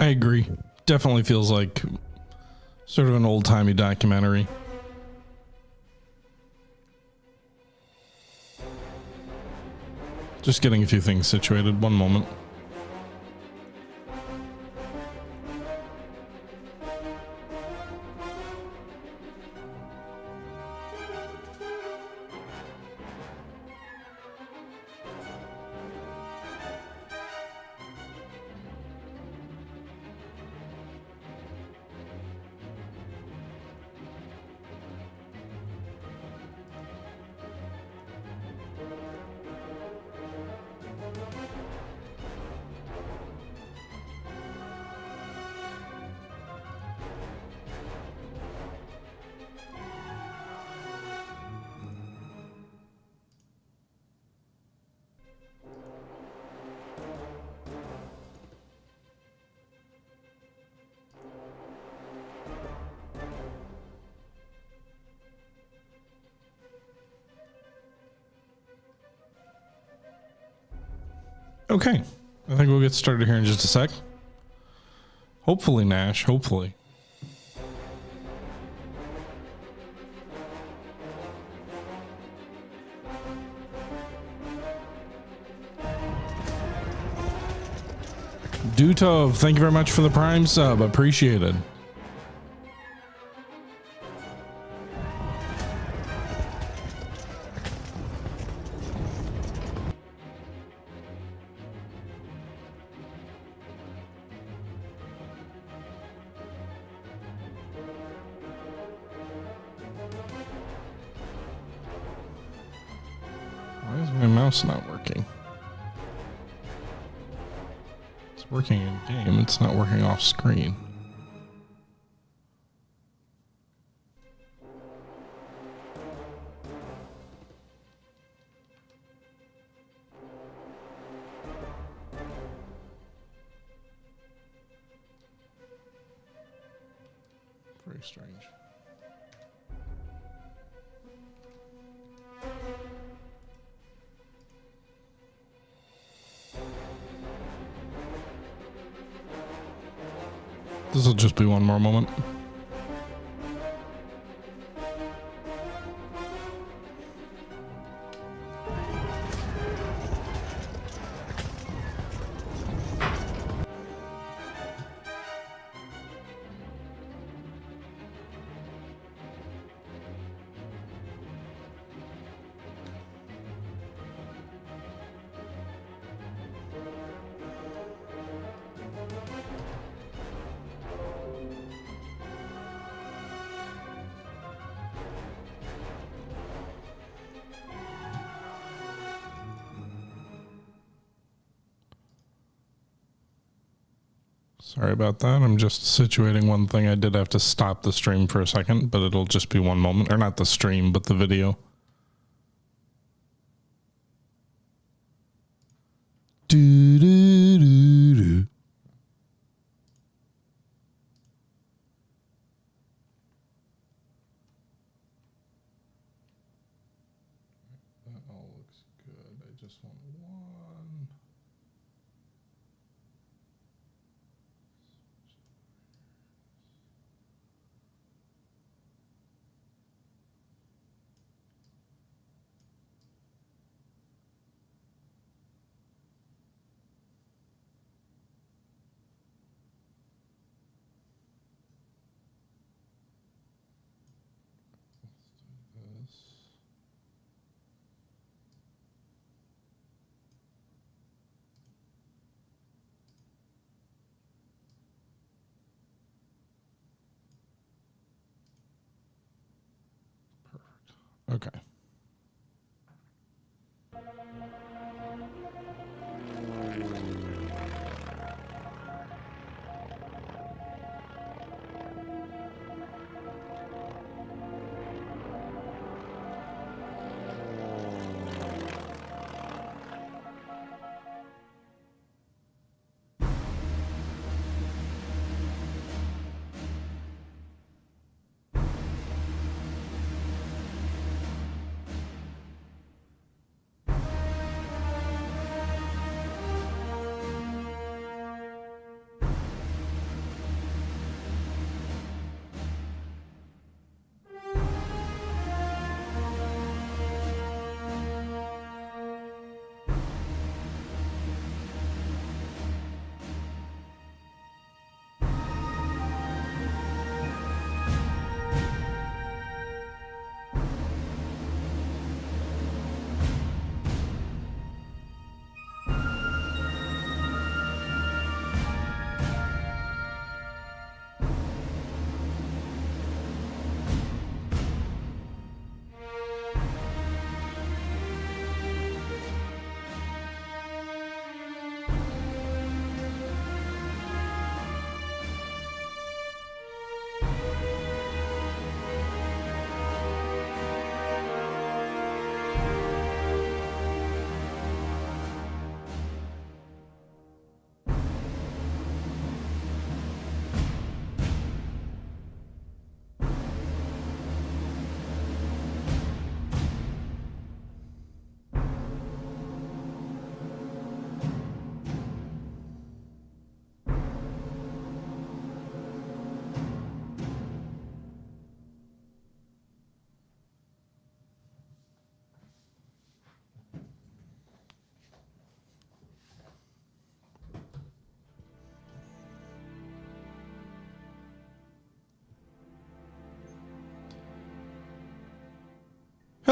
I agree. Definitely feels like sort of an old-timey documentary. Just getting a few things situated. One moment. Okay, I think we'll get started here in just a sec. Hopefully, Nash, hopefully. Dutov, thank you very much for the Prime sub, appreciated. Why is my mouse not working? It's working in game, it's not working off screen. Very strange. This will just be one more moment. Sorry about that. I'm just situating one thing. I did have to stop the stream for a second, but it'll just be one moment. Or not the stream, but the video. Do, do, do, do. That all looks good. I just want one. Okay.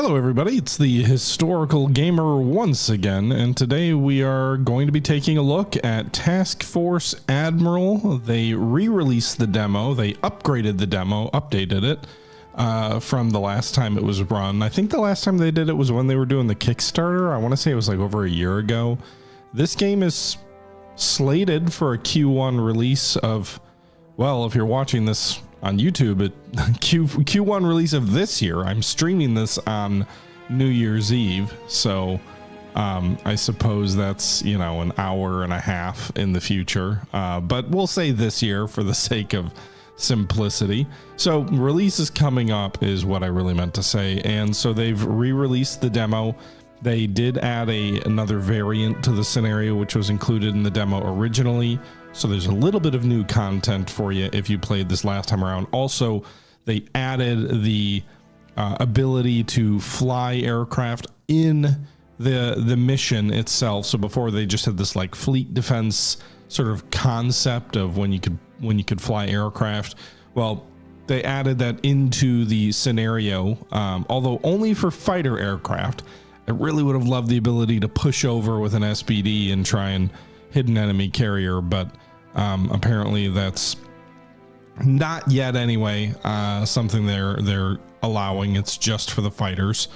Hello everybody, it's the Historical Gamer once again, and today we are going to be taking a look at Task Force Admiral. They re-released the demo, they upgraded the demo, updated it from the last time it was run. I think the last time they did it was when they were doing the Kickstarter. I want to say it was like over a year ago. This game is slated for a Q1 release of, well, if you're watching this on YouTube, Q1 release of this year. I'm streaming this on New Year's Eve, so I suppose that's, you know, an hour and a half in the future, but we'll say this year for the sake of simplicity. So release is coming up is what I really meant to say, and so they've re-released the demo. They did add another variant to the scenario, which was included in the demo originally. So there's a little bit of new content for you if you played this last time around. Also, they added the ability to fly aircraft in the mission itself. So before they just had this like fleet defense sort of concept of when you could fly aircraft. Well, they added that into the scenario, although only for fighter aircraft. I really would have loved the ability to push over with an SBD and try and hit an enemy carrier, but apparently that's not yet anyway, something they're allowing. It's just for the fighters.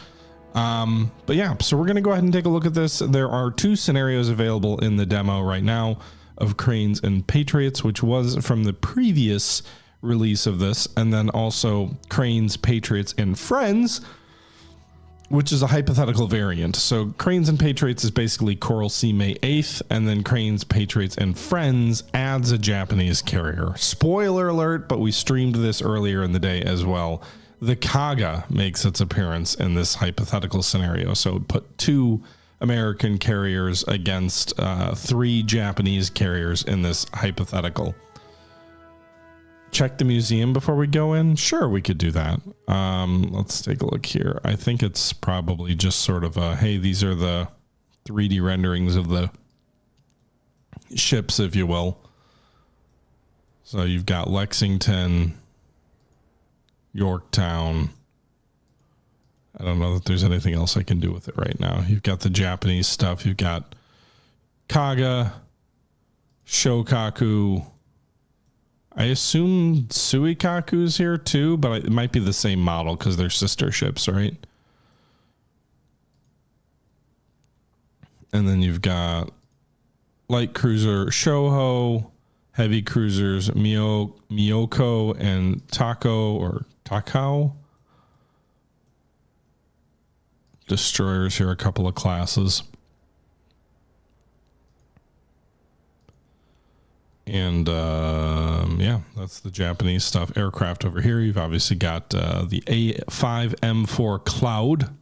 But yeah, so we're going to go ahead and take a look at this. There are two scenarios available in the demo right now of Cranes and Patriots, which was from the previous release of this, and then also Cranes, Patriots, and Friends, which is a hypothetical variant. So Cranes and Patriots is basically Coral Sea May 8th, and then Cranes, Patriots, and Friends adds a Japanese carrier. Spoiler alert, but we streamed this earlier in the day as well. The Kaga makes its appearance in this hypothetical scenario. So put two American carriers against three Japanese carriers in this hypothetical. Check the museum before we go in? Sure, we could do that. Let's take a look here. I think it's probably just sort of a, hey, these are the 3D renderings of the ships, if you will. So you've got Lexington, Yorktown. I don't know that there's anything else I can do with it right now. You've got the Japanese stuff. You've got Kaga, Shokaku. I assume Suikaku's here too, but it might be the same model because they're sister ships, right? And then you've got light cruiser Shoho, heavy cruisers Miyoko and Takao. Destroyers here, a couple of classes. And yeah, that's the Japanese stuff. Aircraft over here. You've obviously got the A5M4 Cloud.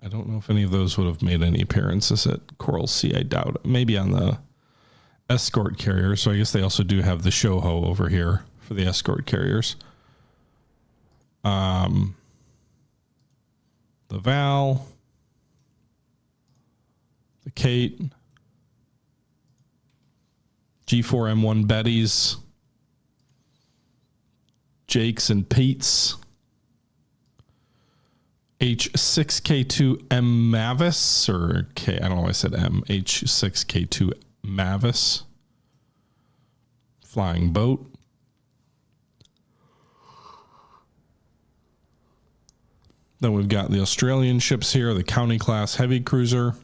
I don't know if any of those would have made any appearances at Coral Sea. I doubt it. Maybe on the escort carrier. So I guess they also do have the Shoho over here for the escort carriers. The Val, the Kate, G4M1 Betties, Jakes and Pete's, H6K2M Mavis, or K, I don't know why I said M, H6K2 Mavis, Flying Boat, then we've got the Australian ships here, the County Class Heavy Cruiser.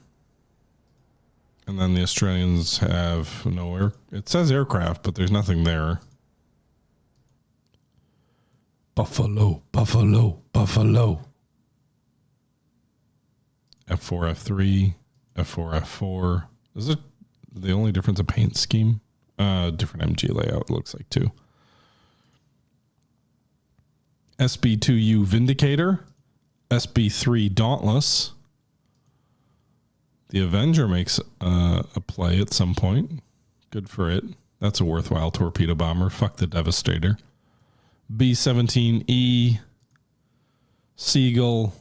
And then the Australians have no air. It says aircraft, but there's nothing there. Buffalo, Buffalo, Buffalo. F4, F3, F4, F4. Is it the only difference of paint scheme? Different MG layout, it looks like too. SB2U Vindicator. SB3 Dauntless. The Avenger makes a play at some point. Good for it. That's a worthwhile torpedo bomber. Fuck the Devastator. B-17E. Seagull.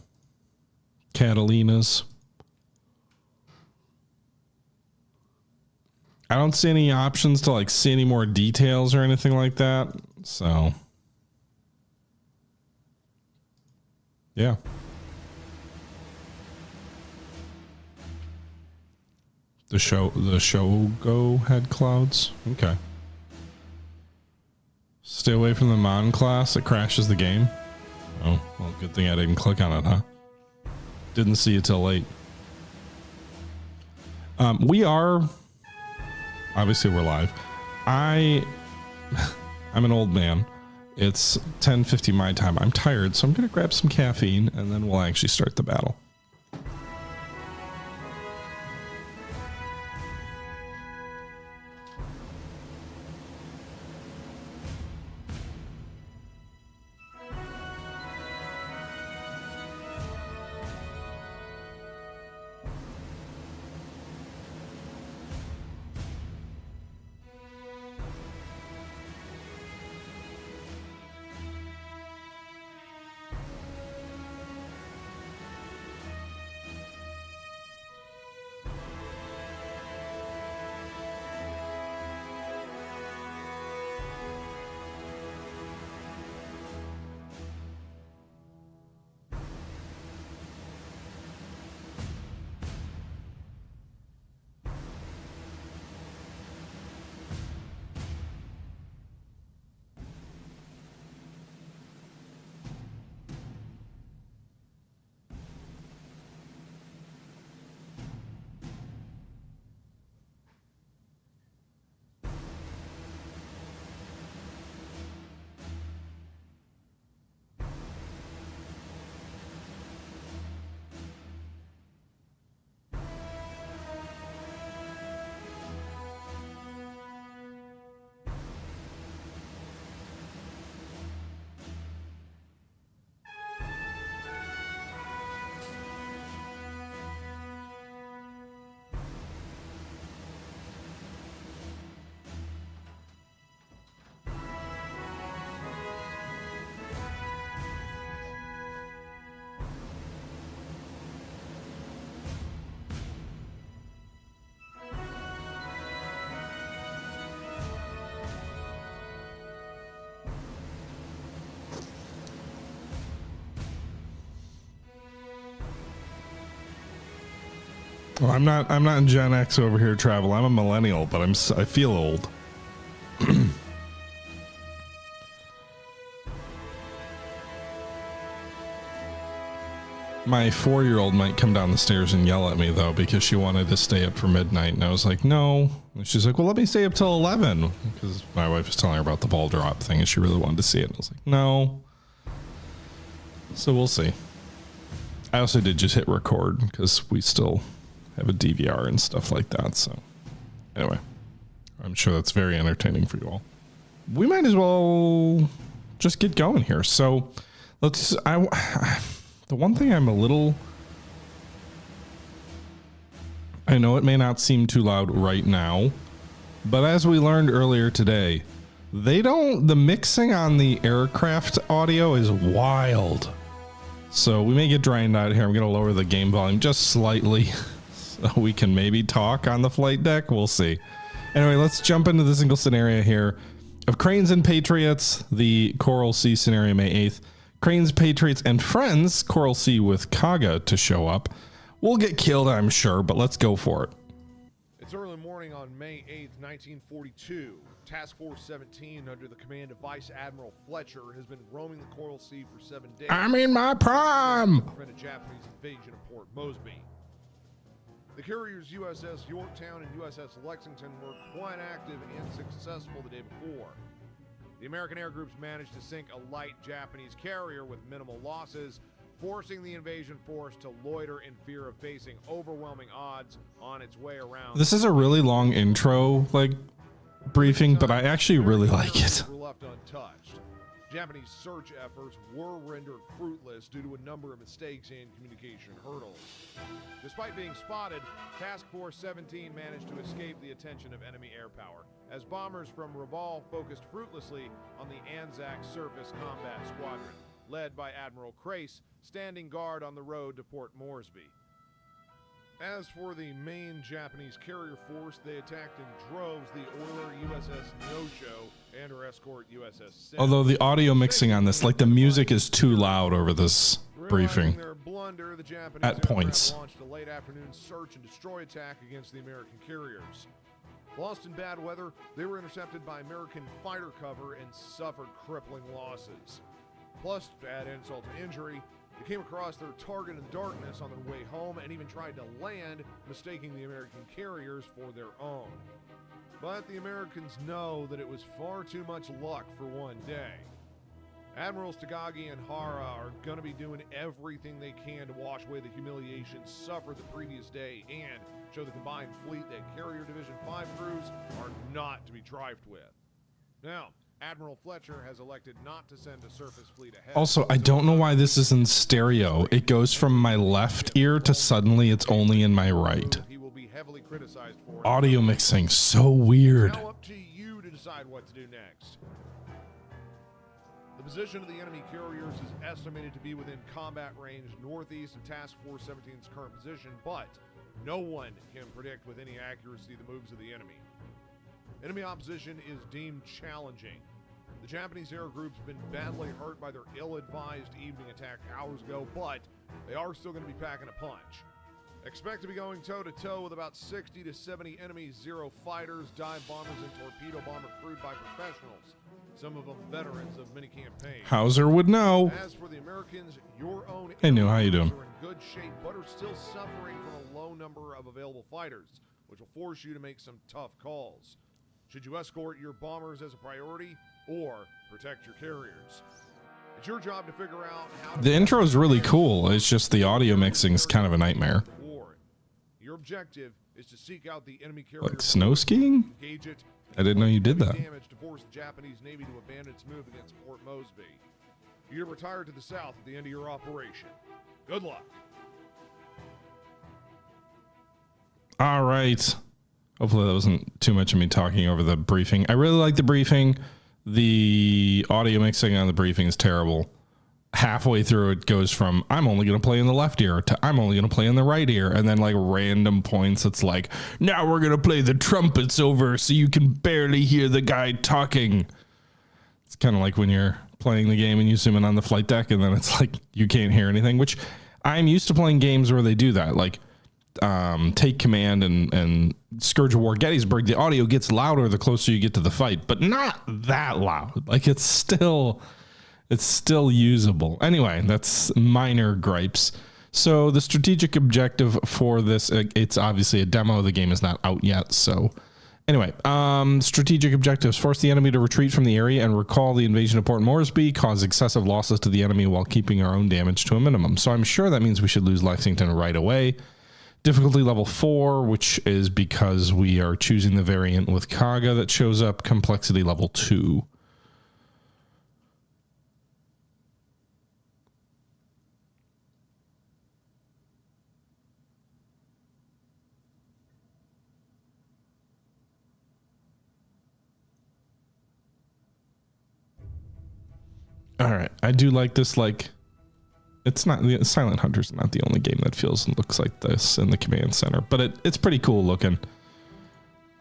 Catalinas. I don't see any options to like see any more details or anything like that. So, yeah. The Shogo had clouds. Okay. Stay away from the Mon class. It crashes the game. Oh, well, good thing I didn't click on it, huh? Didn't see it till late. We are... Obviously, we're live. I'm an old man. It's 10:50 my time. I'm tired, so I'm going to grab some caffeine, and then we'll actually start the battle. Well, I'm not in Gen X over here, Travel. I'm a millennial, but I feel old. My 4-year-old might come down the stairs and yell at me, though, because she wanted to stay up for midnight. And I was like, no. And she's like, well, let me stay up till 11. Because my wife was telling her about the ball drop thing and she really wanted to see it. And I was like, no. So we'll see. I also did just hit record because we still have a DVR and stuff like that. So anyway, I'm sure that's very entertaining for you all. We might as well just get going here. So let's... The one thing I'm a little... I know it may not seem too loud right now, but as we learned earlier today, the mixing on the aircraft audio is wild. So we may get drained out here. I'm going to lower the game volume just slightly so we can maybe talk on the flight deck. We'll see. Anyway, let's jump into the single scenario here of Cranes and Patriots, the Coral Sea scenario, May 8th. Cranes, Patriots, and friends, Coral Sea with Kaga to show up. We'll get killed, I'm sure, but let's go for it. It's early morning on May 8th, 1942. Task Force 17, under the command of Vice Admiral Fletcher, has been roaming the Coral Sea for 7 days. I'm in my prime! To prevent a Japanese invasion of Port Moresby. The carriers USS Yorktown and USS Lexington were quite active and successful the day before. The American Air Groups managed to sink a light Japanese carrier with minimal losses, forcing the invasion force to loiter in fear of facing overwhelming odds on its way around. This is a really long intro, briefing, but I actually really like it. Were left untouched. Japanese search efforts were rendered fruitless due to a number of mistakes and communication hurdles. Despite being spotted, Task Force 17 managed to escape the attention of enemy air power, as bombers from Rabaul focused fruitlessly on the Anzac Surface Combat Squadron, led by Admiral Crace, standing guard on the road to Port Moresby. As for the main Japanese carrier force, they attacked in droves the oiler USS No-Show and her escort USS Sen. Although the audio mixing on this, like the music is too loud over this briefing Their blunder, the Japanese at points. launched a late afternoon search and destroy attack against the American carriers. Lost in bad weather, they were intercepted by American fighter cover and suffered crippling losses. Plus, to add insult to injury, they came across their target in darkness on their way home and even tried to land, mistaking the American carriers for their own. But the Americans know that it was far too much luck for one day. Admirals Takagi and Hara are going to be doing everything they can to wash away the humiliation suffered the previous day and show the combined fleet that Carrier Division 5 crews are not to be trifled with. Now, Admiral Fletcher has elected not to send a surface fleet ahead. Also, I don't know why this is in stereo. It goes from my left ear to suddenly it's only in my right. He will be heavily criticized for it. Audio mixing, so weird. Now up to you to decide what to do next. The position of the enemy carriers is estimated to be within combat range northeast of Task Force 17's current position, but no one can predict with any accuracy the moves of the enemy. Enemy opposition is deemed challenging. The Japanese air group's been badly hurt by their ill-advised evening attack hours ago, but they are still going to be packing a punch. Expect to be going toe-to-toe with about 60 to 70 enemy Zero fighters, dive bombers, and torpedo bomber crewed by professionals, some of them veterans of many campaigns. Hauser would know. As for the Americans, your own Hey, New, how you doing? are in good shape, but are still suffering from a low number of available fighters, which will force you to make some tough calls. Should you escort your bombers as a priority or protect your carriers? It's your job to figure out how to... The intro is really cool. It's just the audio mixing is kind of a nightmare. Your objective is to seek out the enemy carrier. Like snow skiing? Engage it. I didn't know you did that. Damage to force the Japanese Navy to abandon its move against Port Moresby. You're retired to the south at the end of your operation. Good luck. All right. Hopefully that wasn't too much of me talking over the briefing. I really like the briefing. The audio mixing on the briefing is terrible. Halfway through it goes from I'm only going to play in the left ear to I'm only going to play in the right ear. And then like random points. It's like, now we're going to play the trumpets over so you can barely hear the guy talking. It's kind of like when you're playing the game and you zoom in on the flight deck and then it's like you can't hear anything, which I'm used to playing games where they do that. Like Take Command and Scourge of War Gettysburg, the audio gets louder the closer you get to the fight, but not that loud. Like it's still usable. Anyway, that's minor gripes. So the strategic objective for this, it's obviously a demo. The game is not out yet. So anyway, strategic objectives: force the enemy to retreat from the area and recall the invasion of Port Moresby, cause excessive losses to the enemy while keeping our own damage to a minimum. So I'm sure that means we should lose Lexington right away. Difficulty level 4, which is because we are choosing the variant with Kaga that shows up. Complexity level 2. All right. I do like this, like, it's not, Silent Hunter's not the only game that feels and looks like this in the command center, but it's pretty cool looking.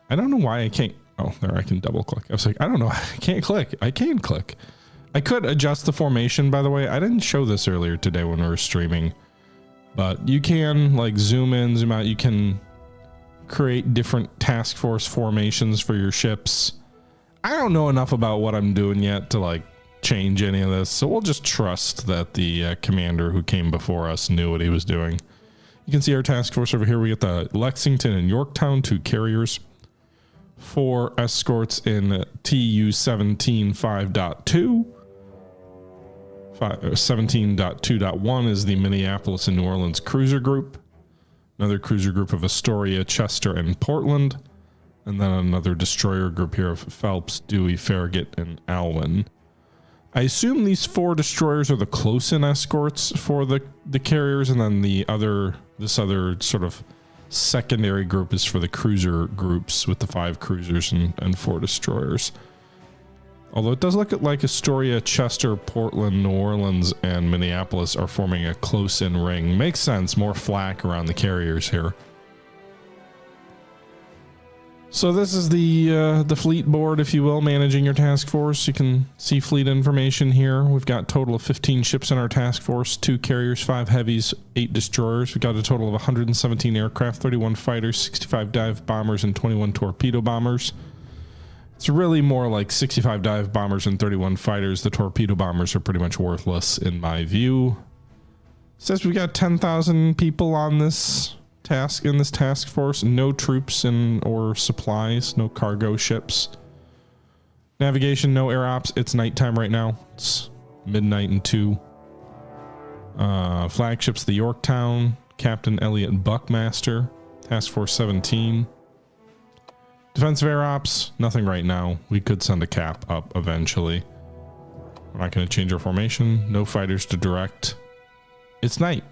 I don't know why I can't, oh, there, I can double click. I was like, I don't know, I can't click. I can click. I could adjust the formation, by the way. I didn't show this earlier today when we were streaming, but you can like zoom in, zoom out. You can create different task force formations for your ships. I don't know enough about what I'm doing yet to like change any of this, so we'll just trust that the commander who came before us knew what he was doing. You can see our task force over here. We get the Lexington and Yorktown, 2 carriers, 4 escorts in TU 17.5.2. 17.2.1 is the Minneapolis and New Orleans cruiser group, another cruiser group of Astoria, Chester, and Portland, and then another destroyer group here of Phelps, Dewey, Farragut, and Alwyn. I assume these 4 destroyers are the close-in escorts for the carriers, and then this other sort of secondary group is for the cruiser groups with the 5 cruisers and 4 destroyers. Although it does look like Astoria, Chester, Portland, New Orleans, and Minneapolis are forming a close-in ring. Makes sense, more flak around the carriers here. So this is the fleet board, if you will, managing your task force. You can see fleet information here. We've got a total of 15 ships in our task force, 2 carriers, 5 heavies, 8 destroyers. We've got a total of 117 aircraft, 31 fighters, 65 dive bombers, and 21 torpedo bombers. It's really more like 65 dive bombers and 31 fighters. The torpedo bombers are pretty much worthless in my view. It says we've got 10,000 people on this task force. No troops or supplies, no cargo ships. Navigation, no air ops. It's nighttime right now. It's midnight and 2. Flagships, the Yorktown, Captain Elliot Buckmaster, Task Force 17. Defensive air ops, nothing right now. We could send a cap up eventually. We're not going to change our formation. No fighters to direct. It's night.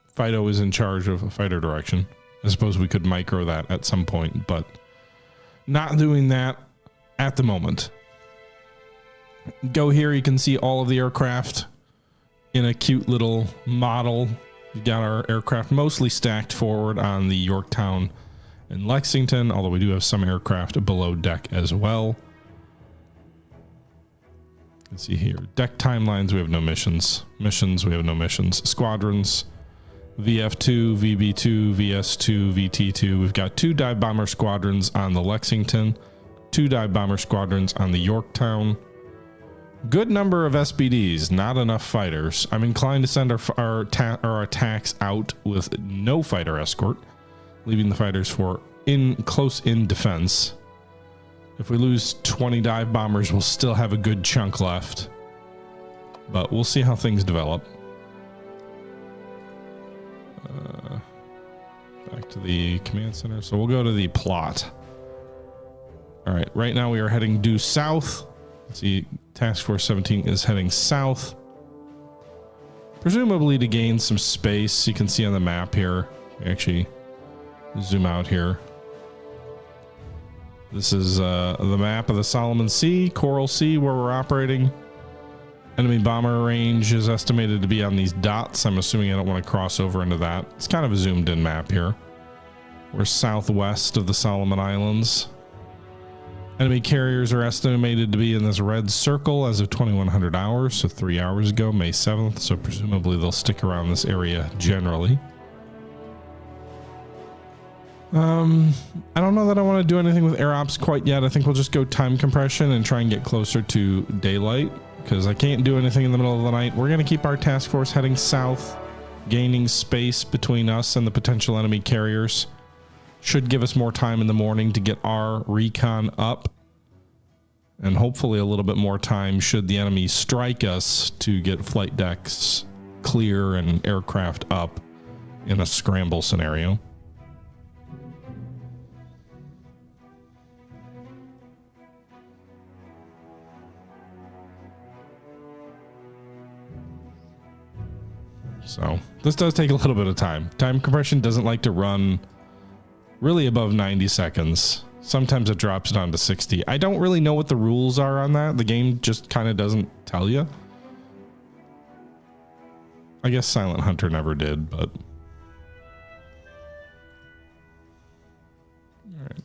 Fido is in charge of a fighter direction. I suppose we could micro that at some point, but not doing that at the moment. Go here, you can see all of the aircraft in a cute little model. We got our aircraft mostly stacked forward on the Yorktown and Lexington, although we do have some aircraft below deck as well. You can see here, deck timelines, we have no missions. Missions, we have no missions. Squadrons, VF2, VB2, VS2, VT2. We've got 2 dive bomber squadrons on the Lexington, 2 dive bomber squadrons on the Yorktown. Good number of SBDs, not enough fighters. I'm inclined to send our attacks out with no fighter escort, leaving the fighters for close in defense. If we lose 20 dive bombers, we'll still have a good chunk left, but we'll see how things develop. Back to the command center. So we'll go to the plot. All right, right now we are heading due south. Let's see, Task Force 17 is heading south, presumably to gain some space. You can see on the map here. Actually, zoom out here. This is the map of the Solomon Sea, Coral Sea, where we're operating. Enemy bomber range is estimated to be on these dots. I'm assuming I don't want to cross over into that. It's kind of a zoomed in map here. We're southwest of the Solomon Islands. Enemy carriers are estimated to be in this red circle as of 2100 hours, so 3 hours ago, May 7th. So presumably they'll stick around this area generally. I don't know that I want to do anything with air ops quite yet. I think we'll just go time compression and try and get closer to daylight, because I can't do anything in the middle of the night. We're going to keep our task force heading south, gaining space between us and the potential enemy carriers. Should give us more time in the morning to get our recon up, and hopefully a little bit more time should the enemy strike us to get flight decks clear and aircraft up in a scramble scenario. So this does take a little bit of time. Time compression doesn't like to run really above 90 seconds. Sometimes it drops down to 60. I don't really know what the rules are on that. The game just kind of doesn't tell you. I guess Silent Hunter never did, but... All right.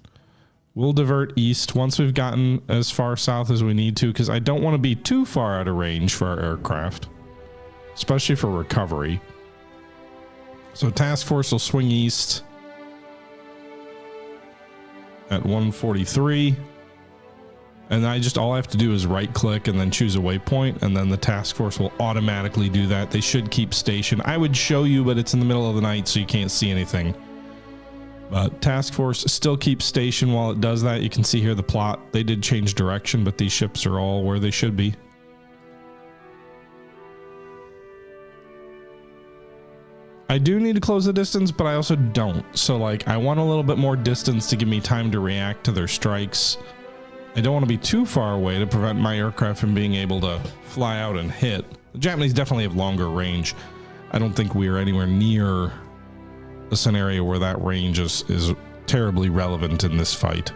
We'll divert east once we've gotten as far south as we need to, because I don't want to be too far out of range for our aircraft, especially for recovery. So task force will swing east at 143, and all I have to do is right click and then choose a waypoint, and then the task force will automatically do that. They should keep station. I would show you, but it's in the middle of the night, so you can't see anything. But task force still keeps station while it does that. You can see here the plot. They did change direction, but these ships are all where they should be. I do need to close the distance, but I also don't. So like, I want a little bit more distance to give me time to react to their strikes. I don't want to be too far away to prevent my aircraft from being able to fly out and hit. The Japanese definitely have longer range. I don't think we are anywhere near a scenario where that range is terribly relevant in this fight.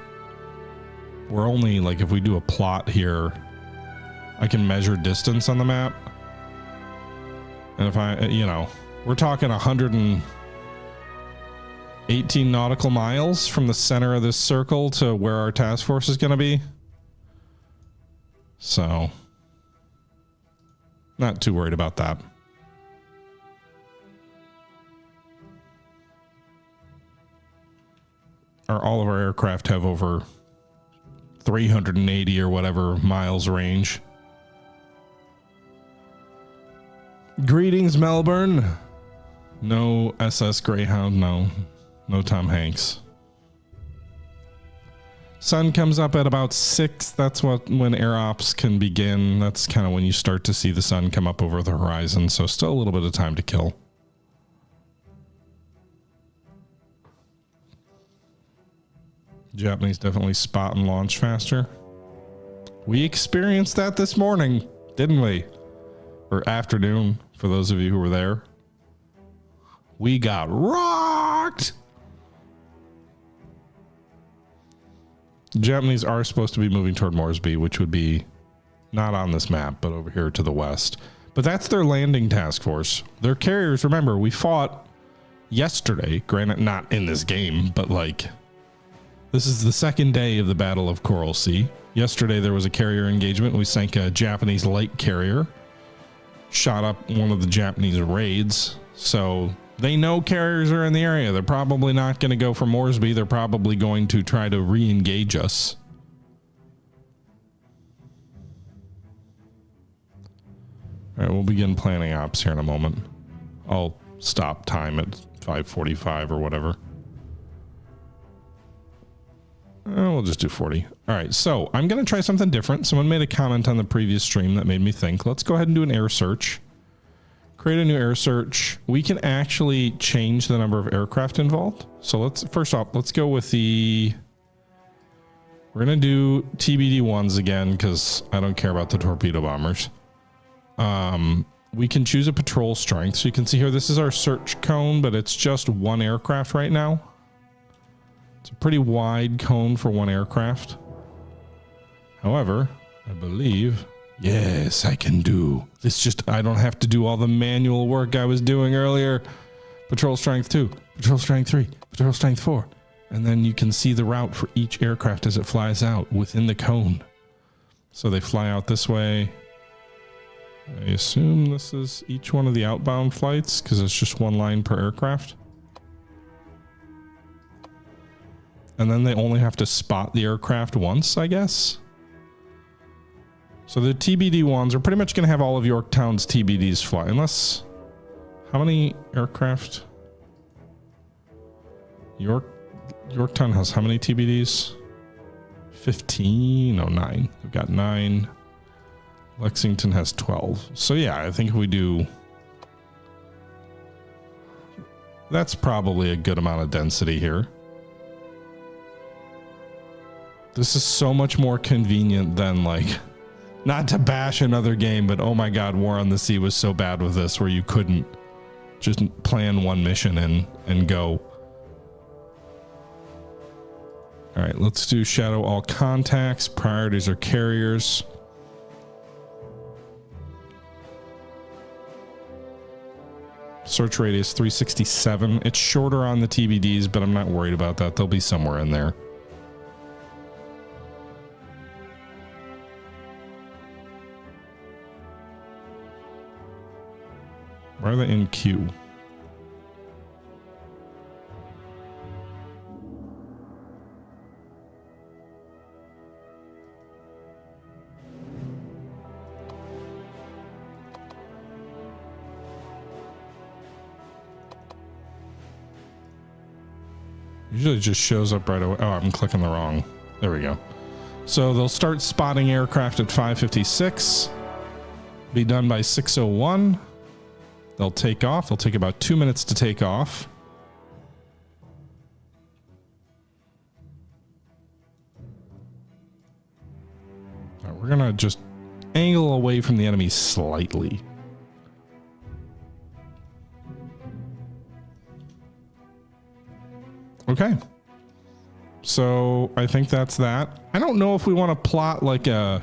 We're only, like, if we do a plot here, I can measure distance on the map. And if I, you know, we're talking 118 nautical miles from the center of this circle to where our task force is going to be. So, not too worried about that. All of our aircraft have over 380 or whatever miles range. Greetings, Melbourne. No SS Greyhound, no Tom Hanks. Sun comes up at about 6. That's when air ops can begin. That's kind of when you start to see the sun come up over the horizon. So still a little bit of time to kill. Japanese definitely spot and launch faster. We experienced that this morning, didn't we? Or afternoon, for those of you who were there. We got rocked! The Japanese are supposed to be moving toward Moresby, which would be not on this map, but over here to the west. But that's their landing task force. Their carriers, remember, we fought yesterday, granted not in this game, but like... This is the second day of the Battle of Coral Sea. Yesterday there was a carrier engagement. We sank a Japanese light carrier. Shot up one of the Japanese raids. So they know carriers are in the area. They're probably not going to go for Moresby. They're probably going to try to re-engage us. All right, we'll begin planning ops here in a moment. I'll stop time at 5:45 or whatever. We'll just do 40. All right, so I'm going to try something different. Someone made a comment on the previous stream that made me think. Let's go ahead and do an air search. Create a new air search. We can actually change the number of aircraft involved. So let's first off, let's go with the... We're going to do TBD-1s again because I don't care about the torpedo bombers. We can choose a patrol strength. So you can see here, this is our search cone, but it's just one aircraft right now. It's a pretty wide cone for one aircraft. However, I believe, yes, I can do this. Just, I don't have to do all the manual work I was doing earlier. Patrol strength 2, patrol strength 3, patrol strength 4. And then you can see the route for each aircraft as it flies out within the cone. So they fly out this way. I assume this is each one of the outbound flights because it's just one line per aircraft. And then they only have to spot the aircraft once, I guess. So the TBD ones are pretty much going to have all of Yorktown's TBDs fly. Unless... How many aircraft? Yorktown has how many TBDs? 15? Oh, 9. We've got 9. Lexington has 12. So yeah, I think if we do... That's probably a good amount of density here. This is so much more convenient than, like, not to bash another game, but oh my god, War on the Sea was so bad with this where you couldn't just plan one mission and go. All right, let's do shadow all contacts. Priorities are carriers. Search radius 367. It's shorter on the TBDs, but I'm not worried about that. They'll be somewhere in there. Why are they in queue? Usually it just shows up right away. Oh, I'm clicking the wrong. There we go. So they'll start spotting aircraft at 5:56. Be done by 6:01. They'll take off. They'll take about 2 minutes to take off. All right, we're going to just angle away from the enemy slightly. Okay. So I think that's that. I don't know if we want to plot like a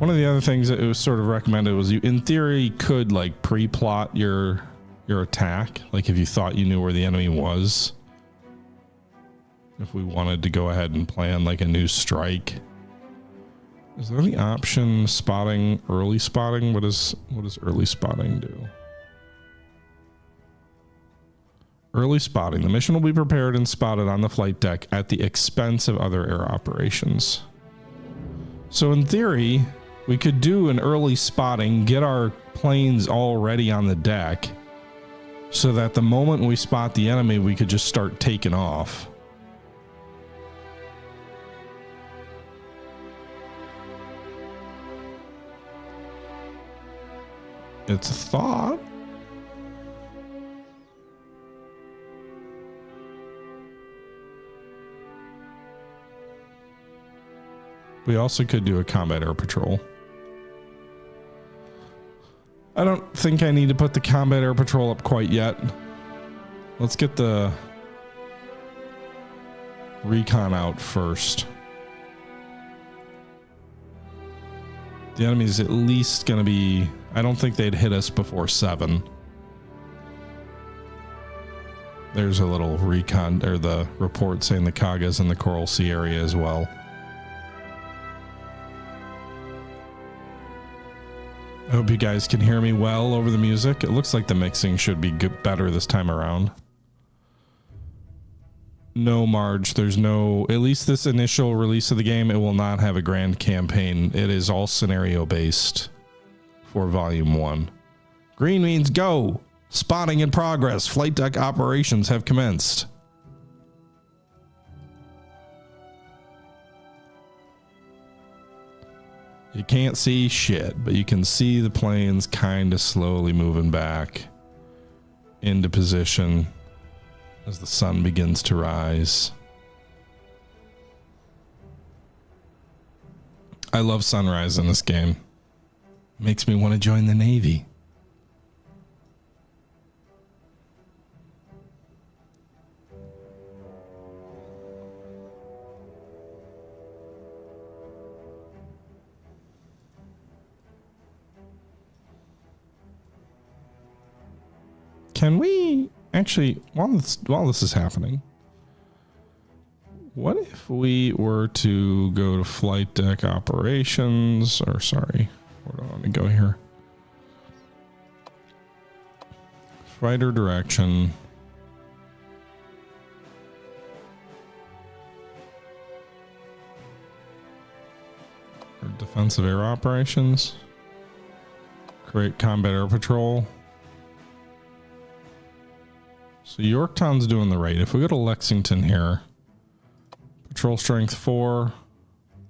One of the other things that it was sort of recommended was you, in theory, could like pre-plot your attack. Like if you thought you knew where the enemy was. If we wanted to go ahead and plan like a new strike. Is there the option spotting, early spotting? What does early spotting do? Early spotting. The mission will be prepared and spotted on the flight deck at the expense of other air operations. So in theory, we could do an early spotting, get our planes already on the deck, so that the moment we spot the enemy, we could just start taking off. It's a thought. We also could do a combat air patrol. I don't think I need to put the combat air patrol up quite yet. Let's get the recon out first. The enemy's at least going to be... I don't think they'd hit us before 7. There's a little recon, or the report saying the Kaga's in the Coral Sea area as well. I hope you guys can hear me well over the music. It looks like the mixing should be better this time around. No, Marge, there's no... At least this initial release of the game, it will not have a grand campaign. It is all scenario-based for Volume 1. Green means go! Spotting in progress. Flight deck operations have commenced. You can't see shit, but you can see the planes kind of slowly moving back into position as the sun begins to rise. I love sunrise in this game. Makes me want to join the Navy. Can we actually, while this is happening, what if we were to go to flight deck operations, or sorry, where do I want to go here? Fighter direction. Or defensive air operations. Create combat air patrol. So Yorktown's doing the right. If we go to Lexington here, patrol strength 4.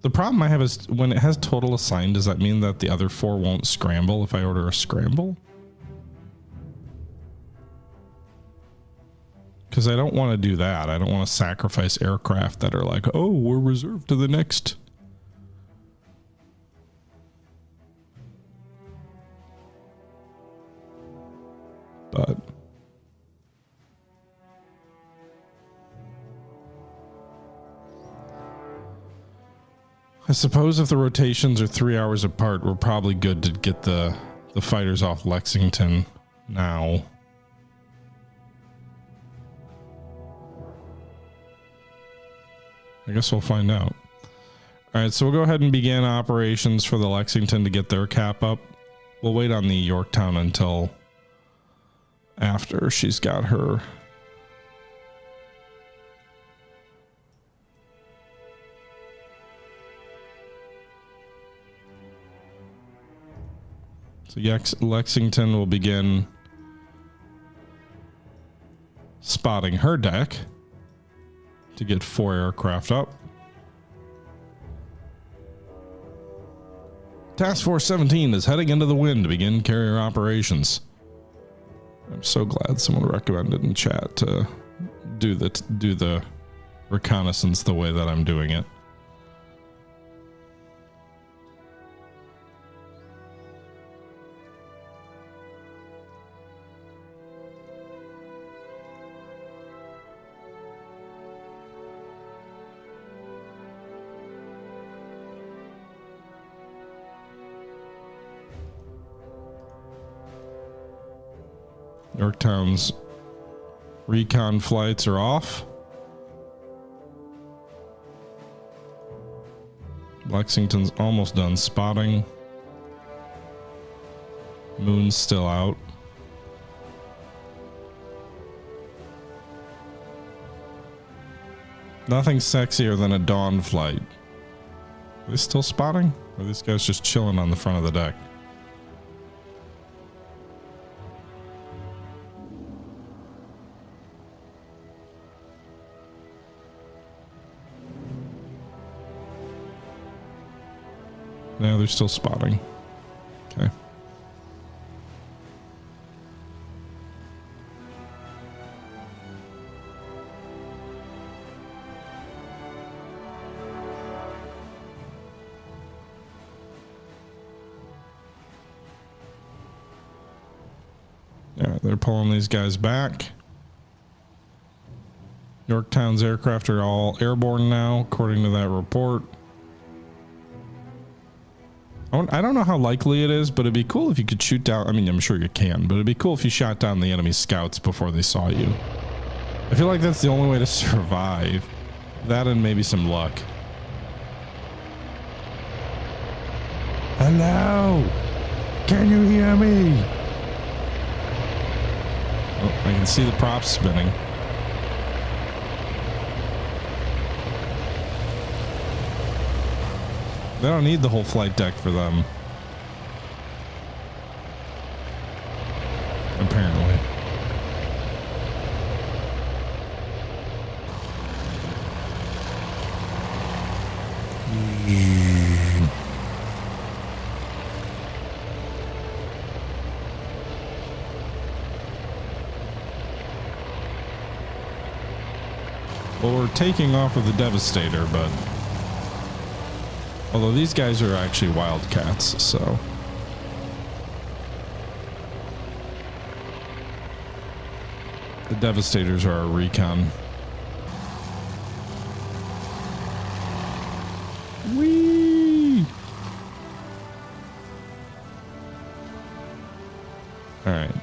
The problem I have is when it has total assigned, does that mean that the other 4 won't scramble if I order a scramble? Because I don't want to do that. I don't want to sacrifice aircraft that are like, oh, we're reserved to the next. But I suppose if the rotations are 3 hours apart, we're probably good to get the fighters off Lexington now. I guess we'll find out. All right, so we'll go ahead and begin operations for the Lexington to get their cap up. We'll wait on the Yorktown until after she's got her. So yes, Lexington will begin spotting her deck to get 4 aircraft up. Task Force 17 is heading into the wind to begin carrier operations. I'm so glad someone recommended in chat to do the reconnaissance the way that I'm doing it. Yorktown's recon flights are off. Lexington's almost done spotting. Moon's still out. Nothing sexier than a dawn flight. Are they still spotting? Or are these guys just chilling on the front of the deck? No, they're still spotting. Okay. Yeah, they're pulling these guys back. Yorktown's aircraft are all airborne now, according to that report. I don't know how likely it is, but it'd be cool if you could shoot down. I mean, I'm sure you can, but it'd be cool if you shot down the enemy scouts before they saw you. I feel like that's the only way to survive. That and maybe some luck. Hello? Can you hear me? Oh, I can see the props spinning. They don't need the whole flight deck for them. Apparently. Well, we're taking off with the Devastator, but... although these guys are actually Wildcats, so... the Devastators are our recon. Whee! Alright.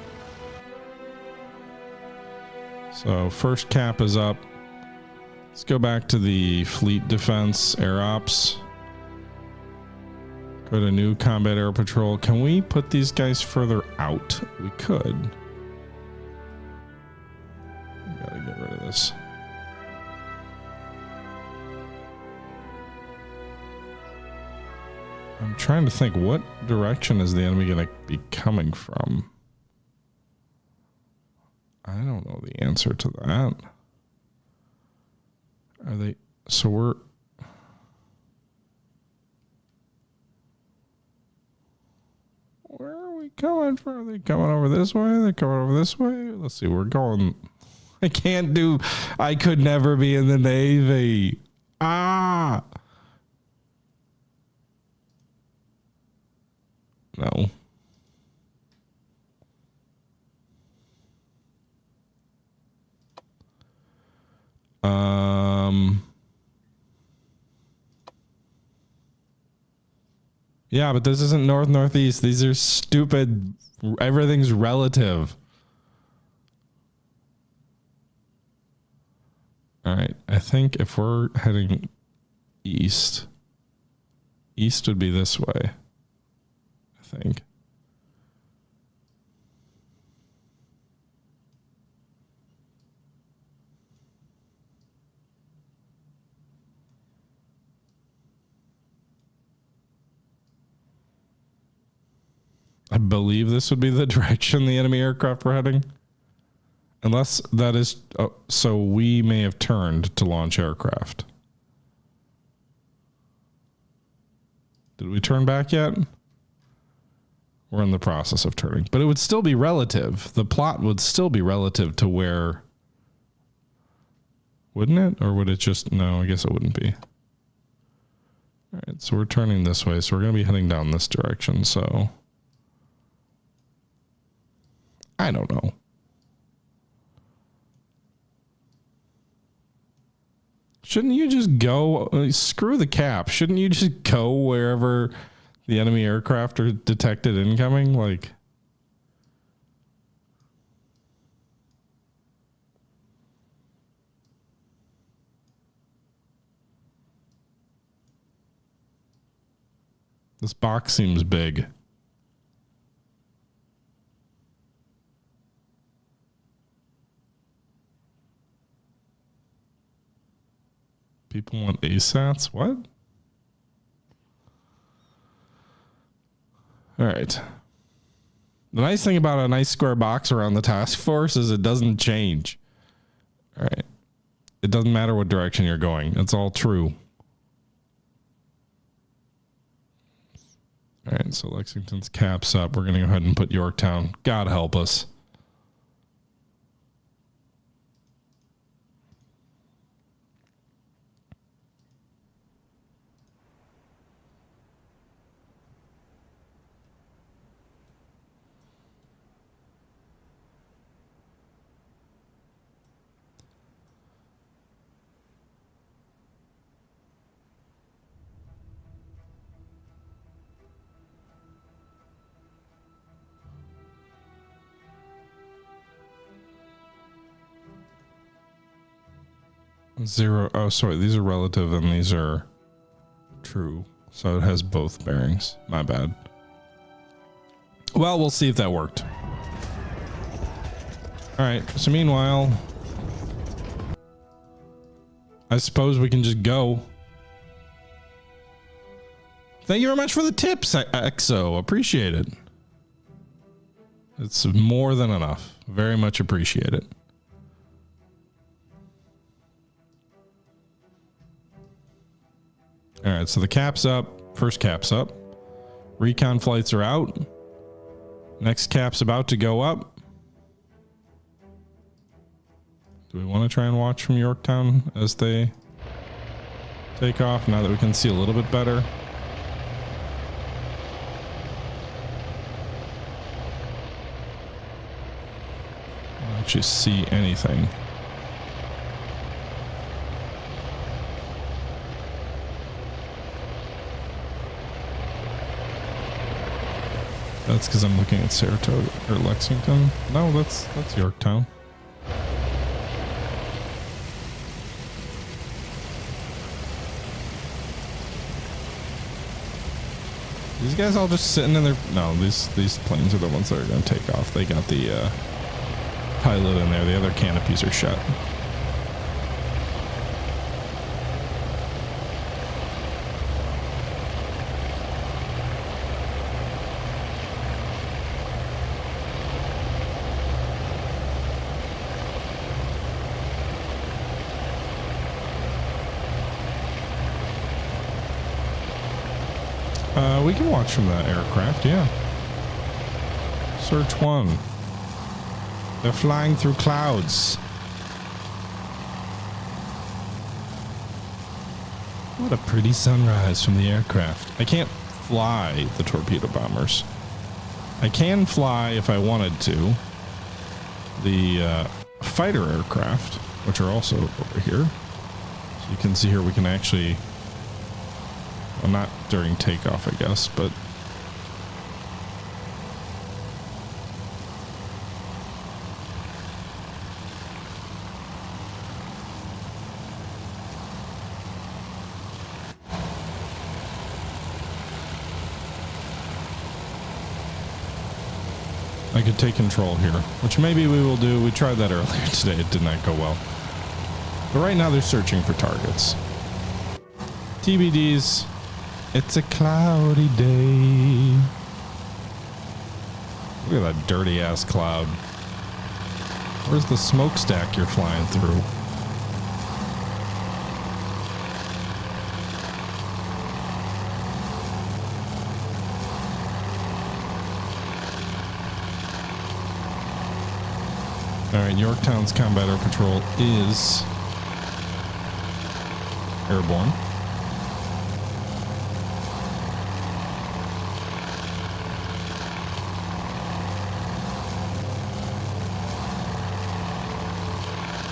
So, first cap is up. Let's go back to the Fleet Defense Air Ops. Go to new Combat Air Patrol. Can we put these guys further out? We could. We gotta get rid of this. I'm trying to think, what direction is the enemy gonna be coming from? I don't know the answer to that. Are they... so we're... where are we going from? Are they coming over this way? Are they coming over this way? Let's see. We're going... I can't do... I could never be in the Navy. Ah! No. Yeah, but this isn't north northeast. These are stupid. Everything's relative. All right. I think if we're heading east would be this way. I think. I believe this would be the direction the enemy aircraft were heading. Unless that is... oh, so we may have turned to launch aircraft. Did we turn back yet? We're in the process of turning. But it would still be relative. The plot would still be relative to where... wouldn't it? Or would it just... no, I guess it wouldn't be. All right, so we're turning this way. So we're going to be heading down this direction. So... I don't know. Shouldn't you just go... screw the cap. Shouldn't you just go wherever the enemy aircraft are detected incoming? Like... This box seems big. People want ASATs? What? All right. The nice thing about a nice square box around the task force is it doesn't change. All right. It doesn't matter what direction you're going. It's all true. All right. So Lexington's caps up. We're going to go ahead and put Yorktown. God help us. Zero. Oh, sorry. These are relative and these are true. So it has both bearings. My bad. Well, we'll see if that worked. All right. So meanwhile, I suppose we can just go. Thank you very much for the tips, EXO. Appreciate it. It's more than enough. Very much appreciate it. All right, so the cap's up. First cap's up. Recon flights are out. Next cap's about to go up. Do we want to try and watch from Yorktown as they take off now that we can see a little bit better? I don't actually see anything. That's because I'm looking at Saratoga or Lexington. No, that's Yorktown. These guys all just sitting in their... No, these planes are the ones that are going to take off. They got the pilot in there. The other canopies are shut. We can watch from that aircraft, yeah. Search 1. They're flying through clouds. What a pretty sunrise from the aircraft. I can't fly the torpedo bombers. I can fly, if I wanted to, the fighter aircraft, which are also over here. So you can see here we can actually... Well, not during takeoff, I guess, but... I could take control here, which maybe we will do. We tried that earlier today. It did not go well. But right now they're searching for targets. TBDs. It's a cloudy day. Look at that dirty ass cloud. Where's the smokestack you're flying through? All right, Yorktown's combat air patrol is airborne.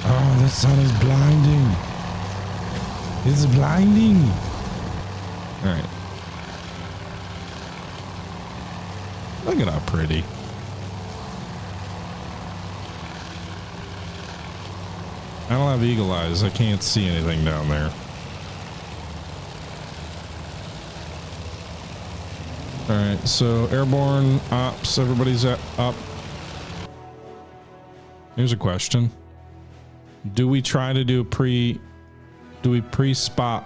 Oh, the sun is blinding. It's blinding. All right. Look at how pretty. I don't have eagle eyes. I can't see anything down there. All right, so airborne ops, everybody's up. Here's a question. Do we try to do do we pre-spot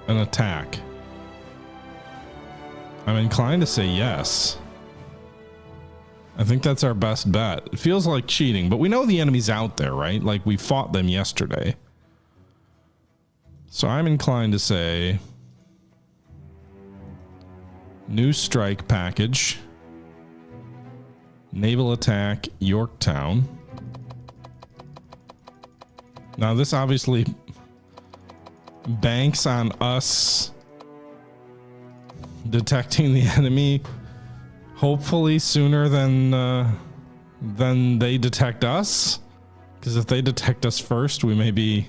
an attack? I'm inclined to say yes. I think that's our best bet. It feels like cheating, but we know the enemy's out there, right? Like we fought them yesterday. So I'm inclined to say new strike package, naval attack, Yorktown. Now this obviously banks on us detecting the enemy hopefully sooner than they detect us, because if they detect us first, we may be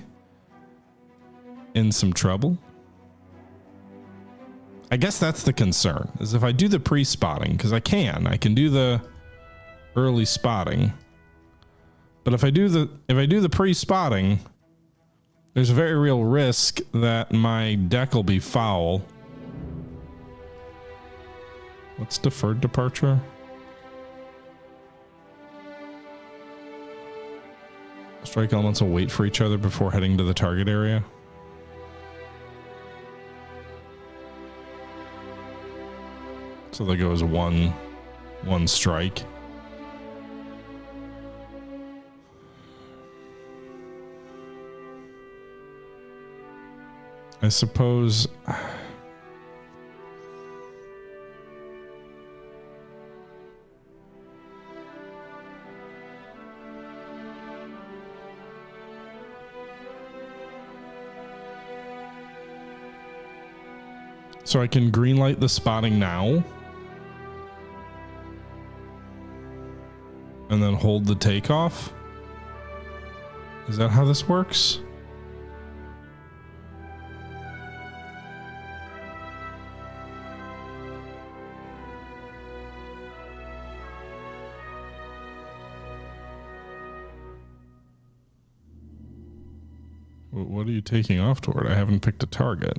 in some trouble. I guess that's the concern, is if I do the pre-spotting, because I can do the early spotting, but if I do the pre-spotting, there's a very real risk that my deck will be foul. What's deferred departure? Strike elements will wait for each other before heading to the target area. So there goes one strike. I suppose so I can greenlight the spotting now and then hold the takeoff. Is that how this works? What are you taking off toward? I haven't picked a target.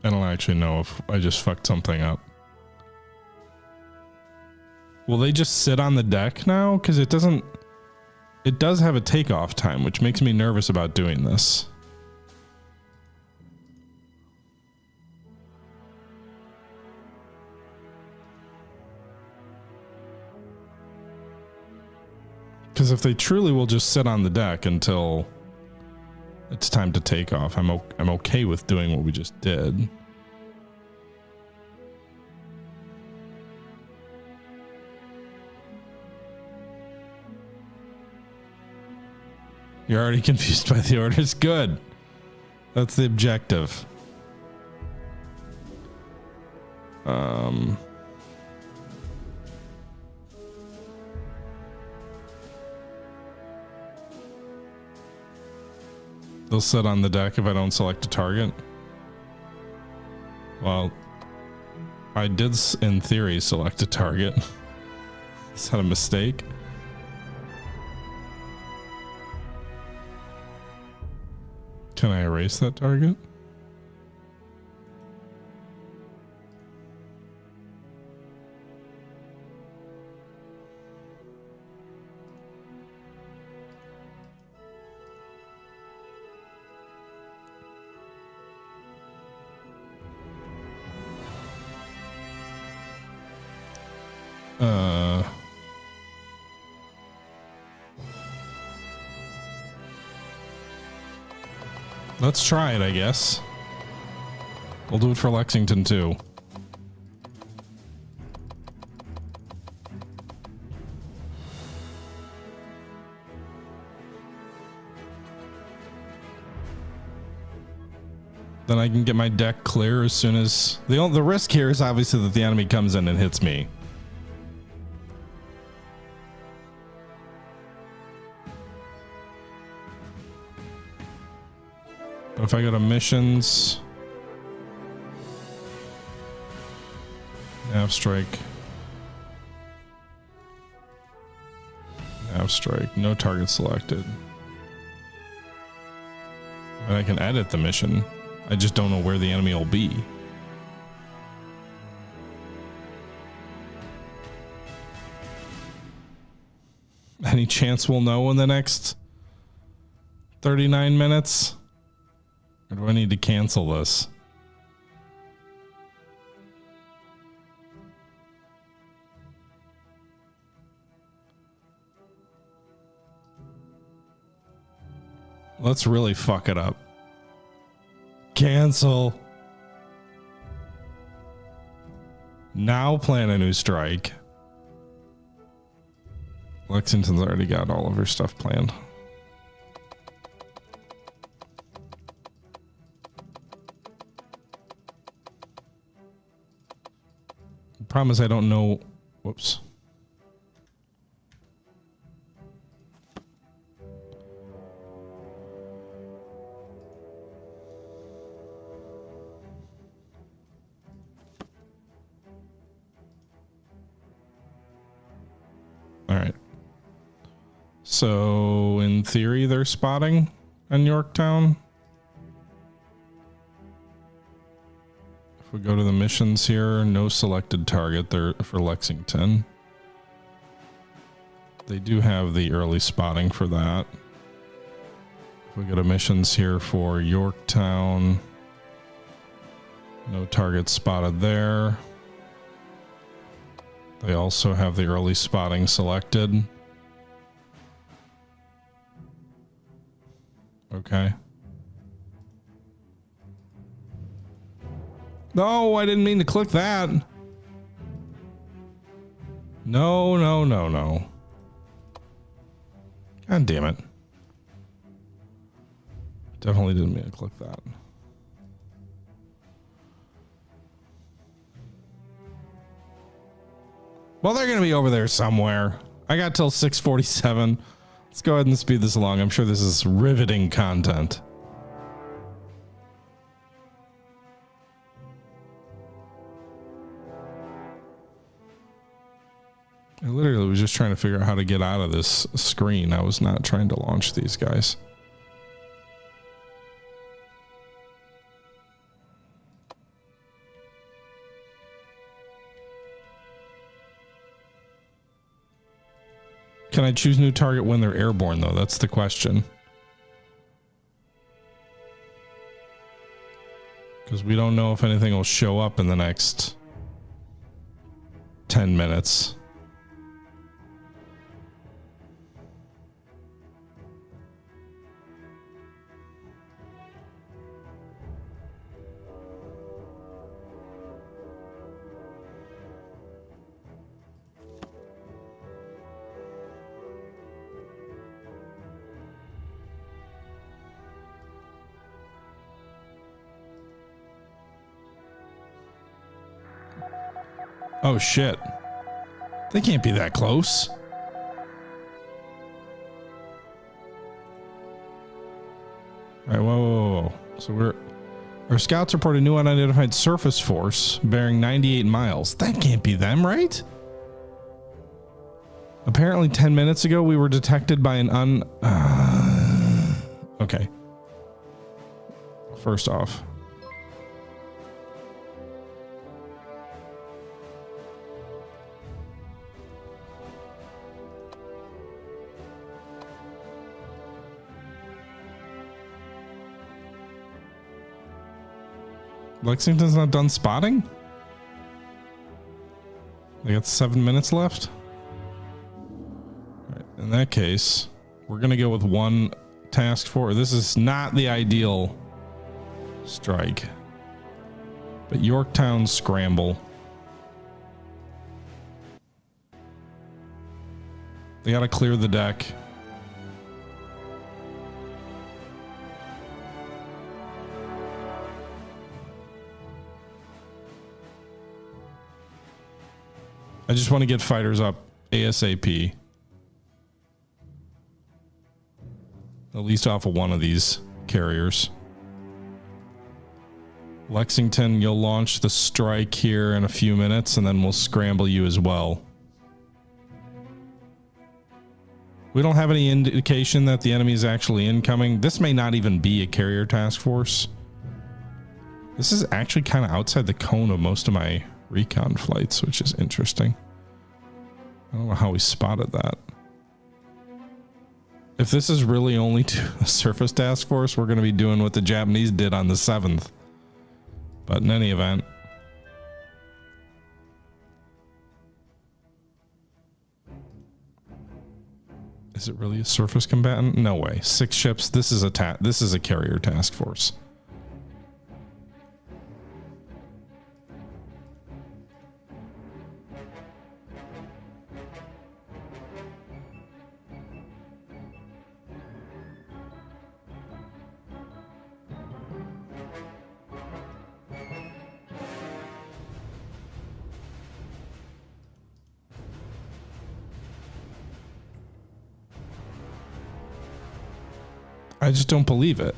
I don't actually know if I just fucked something up. Will they just sit on the deck now? Because it does have a takeoff time, which makes me nervous about doing this. Because if they truly will just sit on the deck until it's time to take off, I'm okay with doing what we just did. You're already confused by the orders. Good. That's the objective. They'll sit on the deck if I don't select a target. Well, I did in theory select a target. Is that a mistake? Can I erase that target? Let's try it, I guess. We'll do it for Lexington too. Then I can get my deck clear as soon as the risk here is obviously that the enemy comes in and hits me. But if I go to missions, nav strike, no target selected. And I can edit the mission. I just don't know where the enemy will be. Any chance we'll know in the next 39 minutes? Or do I need to cancel this? Let's really fuck it up. Cancel. Now plan a new strike. Lexington's already got all of her stuff planned. The problem is I don't know. Whoops. All right. So in theory, they're spotting in Yorktown. If we go to the missions here, no selected target there for Lexington. They do have the early spotting for that. If we go to missions here for Yorktown, no target spotted there. They also have the early spotting selected. Okay. No, I didn't mean to click that. No, no, no, no. God damn it. Definitely didn't mean to click that. Well, they're going to be over there somewhere. I got till 6:47. Let's go ahead and speed this along. I'm sure this is riveting content. I literally was just trying to figure out how to get out of this screen. I was not trying to launch these guys. Can I choose new target when they're airborne, though? That's the question. Because we don't know if anything will show up in the next 10 minutes. Oh shit. They can't be that close. Alright, whoa. So our scouts report a new unidentified surface force bearing 98 miles. That can't be them, right? Apparently 10 minutes ago we were detected by an okay. First off. Lexington's not done spotting? They got 7 minutes left? All right, in that case, we're going to go with one task force. This is not the ideal strike. But Yorktown scramble. They got to clear the deck. I just want to get fighters up ASAP. At least off of one of these carriers. Lexington, you'll launch the strike here in a few minutes, and then we'll scramble you as well. We don't have any indication that the enemy is actually incoming. This may not even be a carrier task force. This is actually kind of outside the cone of most of my recon flights, which is interesting. I don't know how we spotted that. If this is really only to a surface task force, we're going to be doing what the Japanese did on the 7th. But in any event, is it really a surface combatant? No way. 6 ships. This is a carrier task force. I just don't believe it.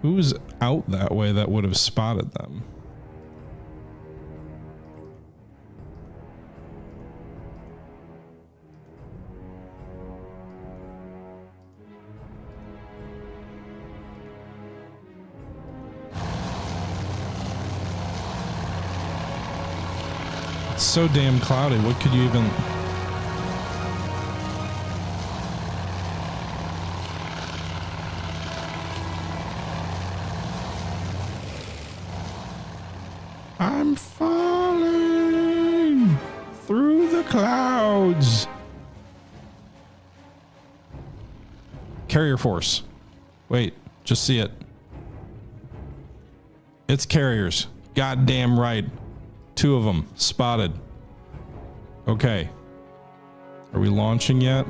Who's out that way that would have spotted them? It's so damn cloudy. What could you even... I'm falling through the clouds. Carrier force. Wait, just see it. It's carriers. Goddamn right. 2 of them spotted. Okay. Are we launching yet?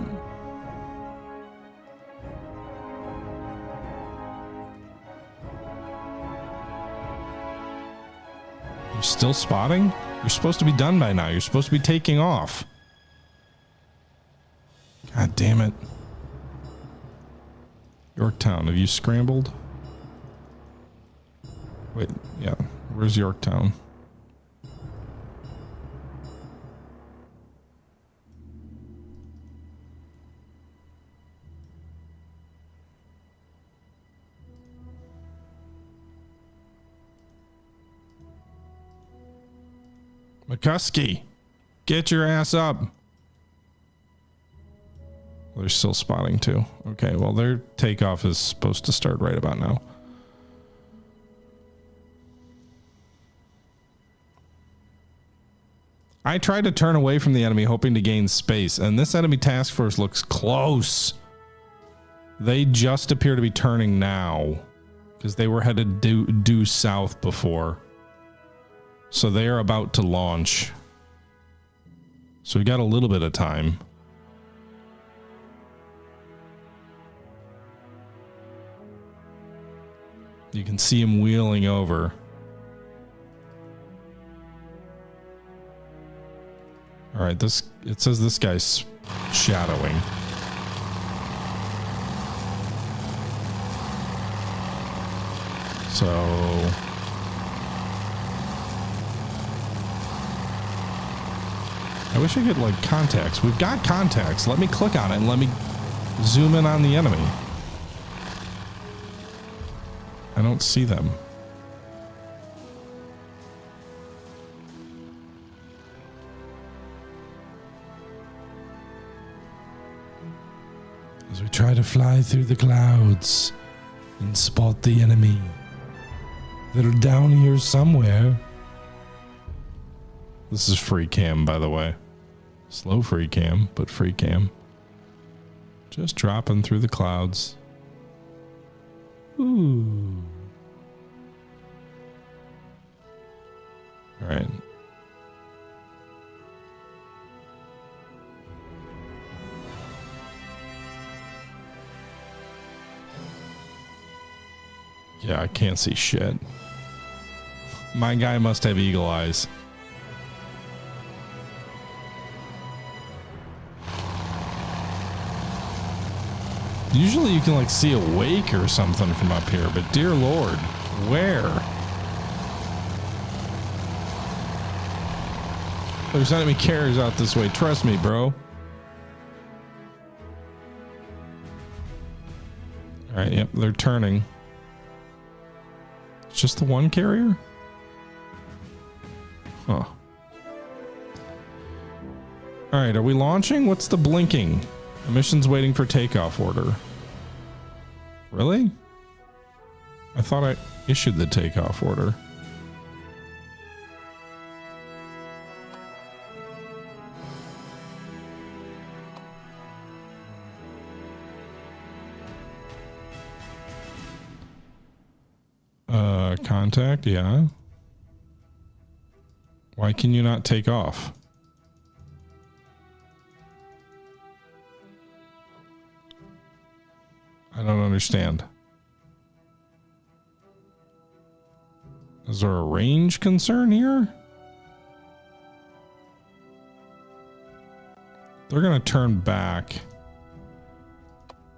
Still spotting? You're supposed to be done by now. You're supposed to be taking off. God damn it. Yorktown, have you scrambled? Wait, yeah. Where's Yorktown? McCuskey, get your ass up. They're still spotting too. Okay, well, their takeoff is supposed to start right about now. I tried to turn away from the enemy hoping to gain space, and this enemy task force looks close. They just appear to be turning now because they were headed due south before. So they are about to launch. So we got a little bit of time. You can see him wheeling over. All right, it says this guy's shadowing. So I wish I could like contacts. We've got contacts. Let me click on it and let me zoom in on the enemy. I don't see them. As we try to fly through the clouds and spot the enemy. They're down here somewhere. This is free cam, by the way. Slow free cam, but free cam. Just dropping through the clouds. Ooh. All right. Yeah, I can't see shit. My guy must have eagle eyes. Usually you can like see a wake or something from up here, but dear Lord, where? There's enemy carriers out this way. Trust me, bro. All right, yep, they're turning. It's just the one carrier? Huh. All right, are we launching? What's the blinking? The mission's waiting for takeoff order. Really? I thought I issued the takeoff order. Contact, yeah. Why can you not take off? I don't understand. Is there a range concern here? They're gonna turn back.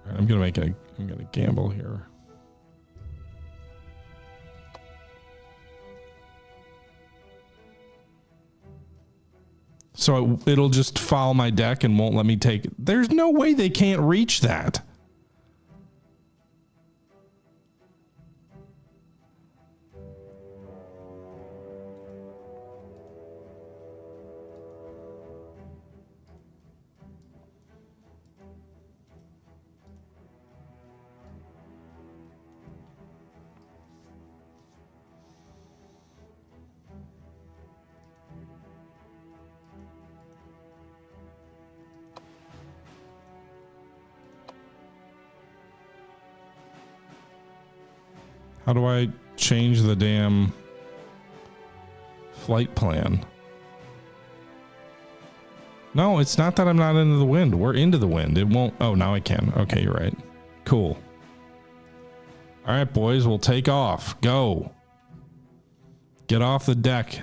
All right, I'm gonna gamble here. So it'll just foul my deck and won't let me take it. There's no way they can't reach that. How do I change the damn flight plan? No, it's not that I'm not into the wind. We're into the wind. It won't. Oh, now I can. Okay, you're right. Cool. All right, boys, we'll take off. Go. Get off the deck.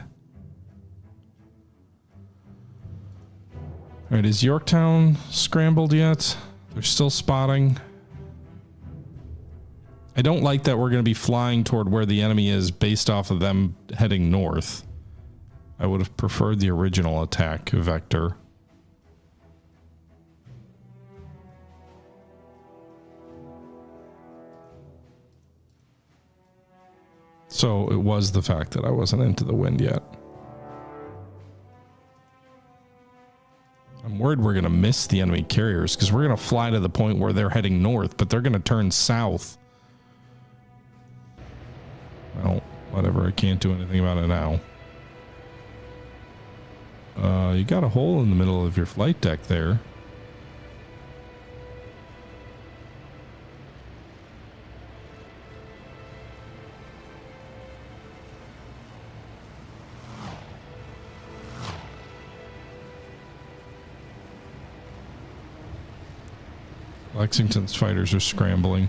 All right, is Yorktown scrambled yet? They're still spotting. I don't like that we're going to be flying toward where the enemy is based off of them heading north. I would have preferred the original attack vector. So it was the fact that I wasn't into the wind yet. I'm worried we're going to miss the enemy carriers because we're going to fly to the point where they're heading north, but they're going to turn south. Well, whatever. I can't do anything about it now. You got a hole in the middle of your flight deck there. Lexington's fighters are scrambling.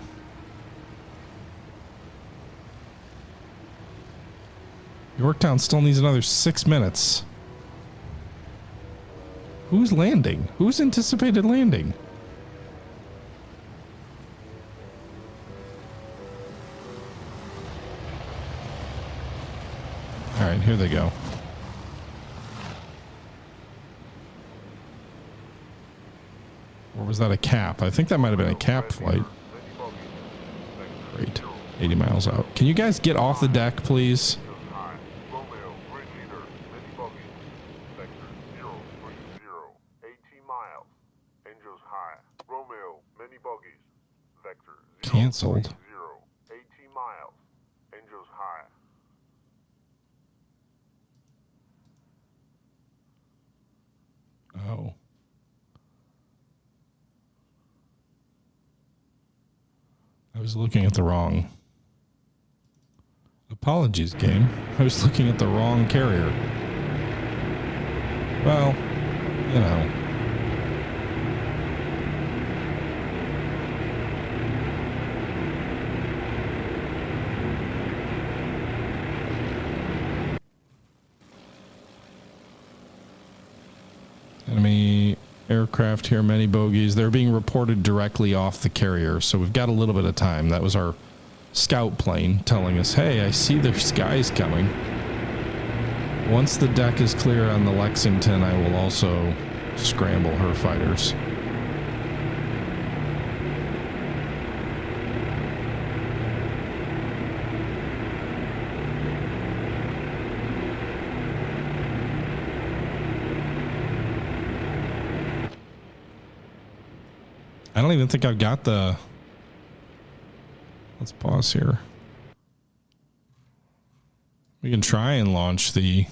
Yorktown still needs another 6 minutes. Who's landing? Who's anticipated landing? All right, here they go. Or was that a cap? I think that might have been a cap flight. Great. 80 miles out. Can you guys get off the deck, please? Canceled. 18 miles. Angels high. Oh. I was looking at the wrong. Apologies, game. I was looking at the wrong carrier. Well, you know. Enemy aircraft here, many bogeys. They're being reported directly off the carrier, so we've got a little bit of time. That was our scout plane telling us, hey, I see there's guys coming. Once the deck is clear on the Lexington, I will also scramble her fighters. I don't even think I've got the... Let's pause here. We can try and launch the...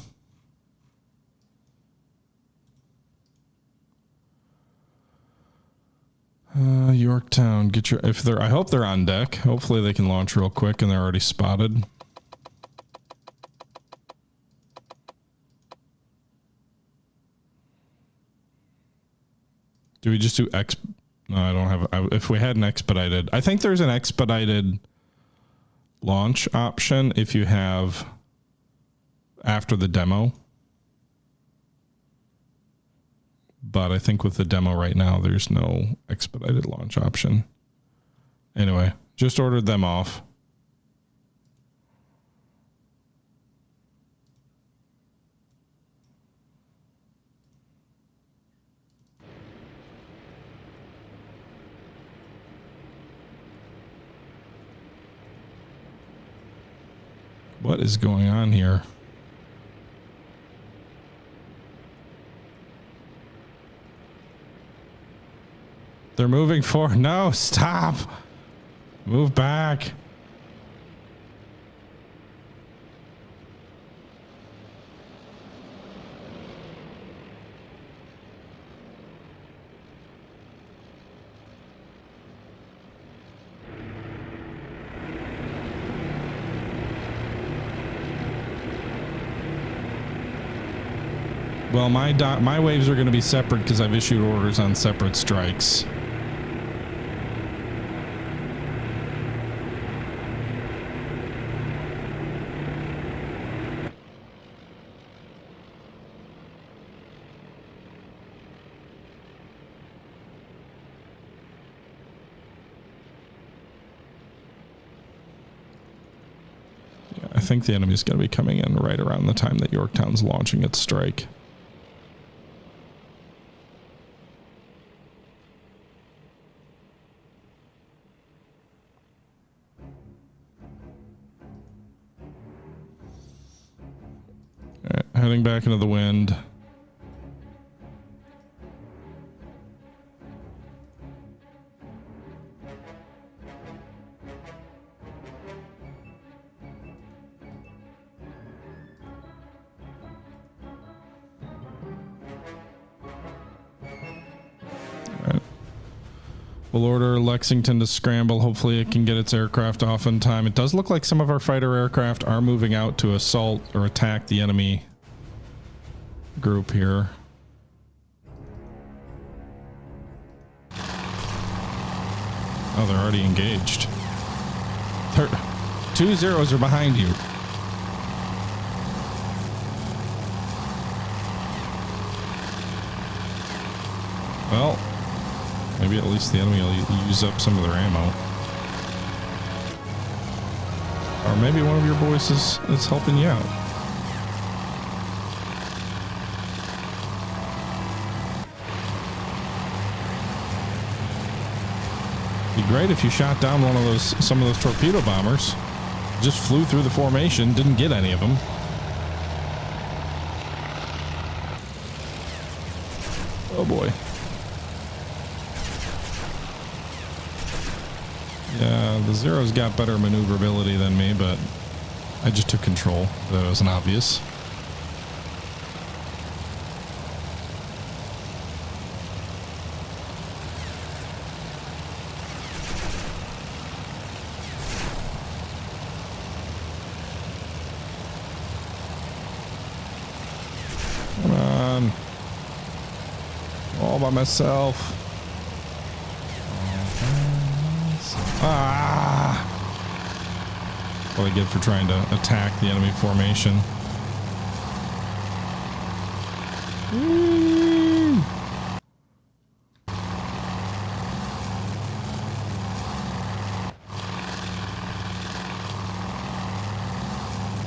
Yorktown, get your... If they're... I hope they're on deck. Hopefully they can launch real quick and they're already spotted. Do we just do X... No, I don't have... If we had an expedited... I think there's an expedited launch option if you have... After the demo. But I think with the demo right now, there's no expedited launch option. Anyway, just ordered them off. What is going on here? They're moving forward. No, stop. Move back. Well, my waves are going to be separate because I've issued orders on separate strikes. I think the enemy's going to be coming in right around the time that Yorktown's launching its strike. All right, heading back into the wind. We'll order Lexington to scramble. Hopefully it can get its aircraft off in time. It does look like some of our fighter aircraft are moving out to assault or attack the enemy group here. Oh, they're already engaged. 2 zeros are behind you. Well, maybe at least the enemy will use up some of their ammo. Or maybe one of your boys is helping you out. It'd be great if you shot down some of those torpedo bombers. Just flew through the formation, didn't get any of them. Oh boy. Yeah, the Zero's got better maneuverability than me, but I just took control. That wasn't obvious. Come on. All by myself. Ah! What I get for trying to attack the enemy formation. Whee!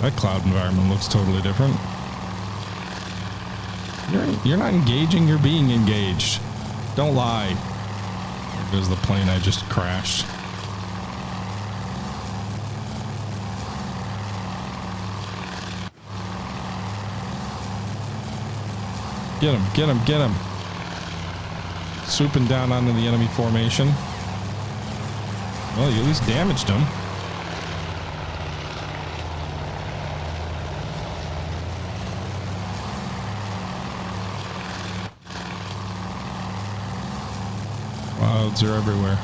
That cloud environment looks totally different. You're not engaging, you're being engaged. Don't lie. There goes the plane I just crashed. Get him, get him, get him. Swooping down onto the enemy formation. Well, you at least damaged him. Clouds are everywhere.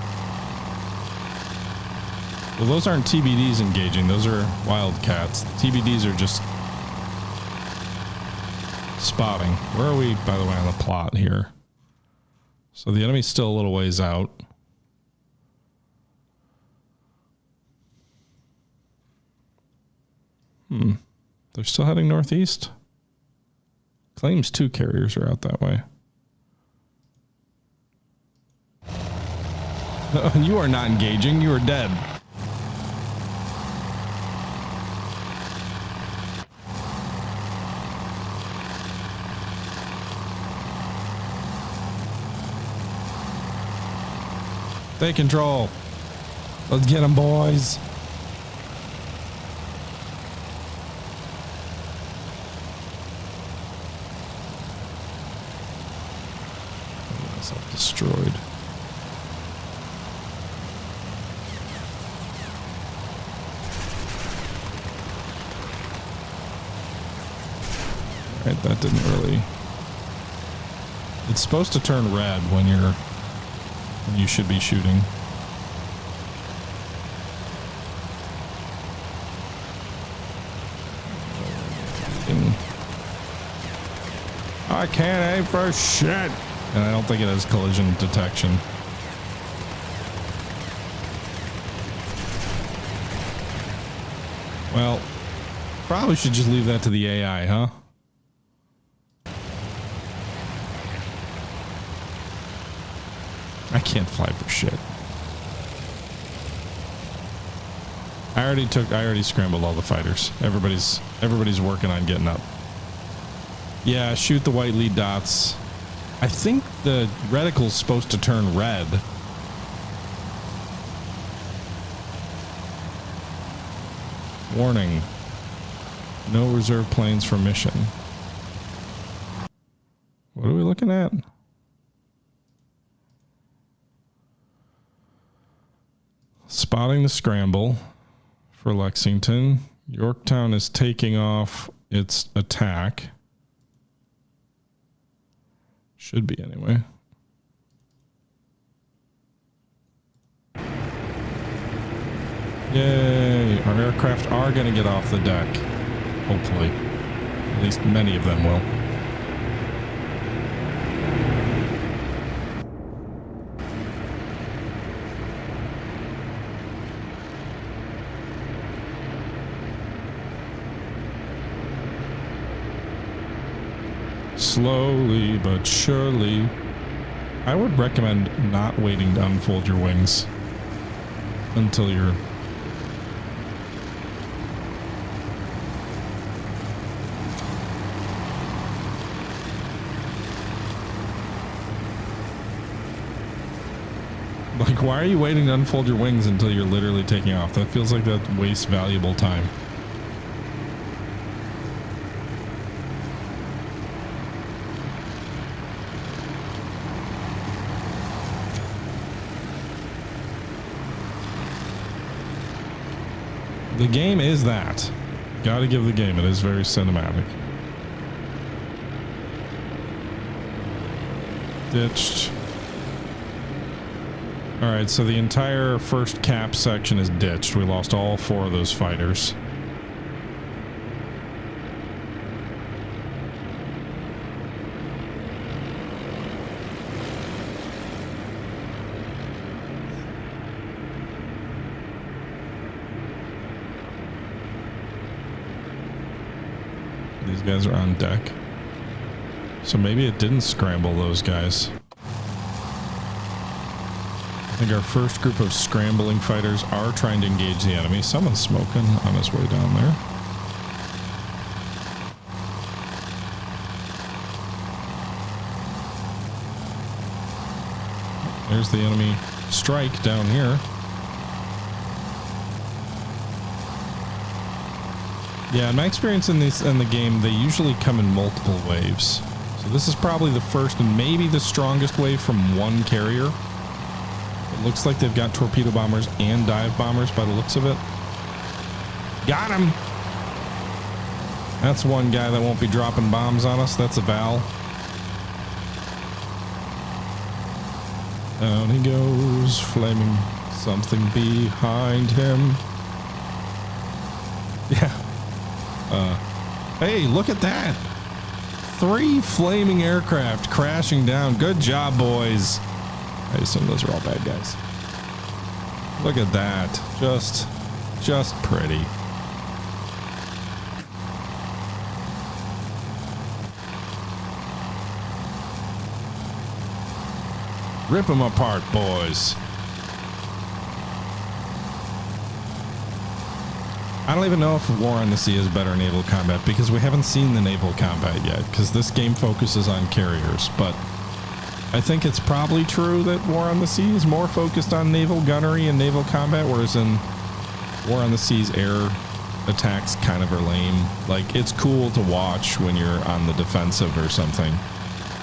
Well, those aren't TBDs engaging. Those are wildcats. TBDs are just spotting. Where are we, by the way, on the plot here? So the enemy's still a little ways out. They're still heading northeast. Claims 2 carriers are out that way. You are not engaging. You are dead. Take control. Let's get them, boys. Destroyed. Right, that didn't really. It's supposed to turn red when you should be shooting. I can't aim for shit. And I don't think it has collision detection. Well, probably should just leave that to the AI, huh? I can't fly for shit. I already scrambled all the fighters. Everybody's working on getting up. Yeah, shoot the white lead dots. I think the reticle's supposed to turn red. Warning. No reserve planes for mission. What are we looking at? Spotting the scramble for Lexington. Yorktown is taking off its attack. Should be anyway. Yay! Our aircraft are going to get off the deck. Hopefully. At least many of them will. Slowly but surely. I would recommend not waiting to unfold your wings until you're like, why are you waiting to unfold your wings until you're literally taking off? That feels like that wastes valuable time. The game is that. Gotta give the game. It is very cinematic. Ditched. Alright, so the entire first cap section is ditched. We lost all 4 of those fighters. These guys are on deck. So maybe it didn't scramble those guys. I think our first group of scrambling fighters are trying to engage the enemy. Someone's smoking on his way down there. There's the enemy strike down here. Yeah, in my experience in the game, they usually come in multiple waves. So this is probably the first and maybe the strongest wave from one carrier. It looks like they've got torpedo bombers and dive bombers by the looks of it. Got him! That's one guy that won't be dropping bombs on us. That's a Val. Down he goes, flaming something behind him. Yeah. Hey, look at that. 3 flaming aircraft crashing down. Good job, boys. I assume those are all bad guys. Look at that. Just pretty. Rip them apart, boys. I don't even know if War on the Sea is better naval combat because we haven't seen the naval combat yet because this game focuses on carriers, but I think it's probably true that War on the Sea is more focused on naval gunnery and naval combat, whereas in War on the Sea's air attacks kind of are lame. Like, it's cool to watch when you're on the defensive or something,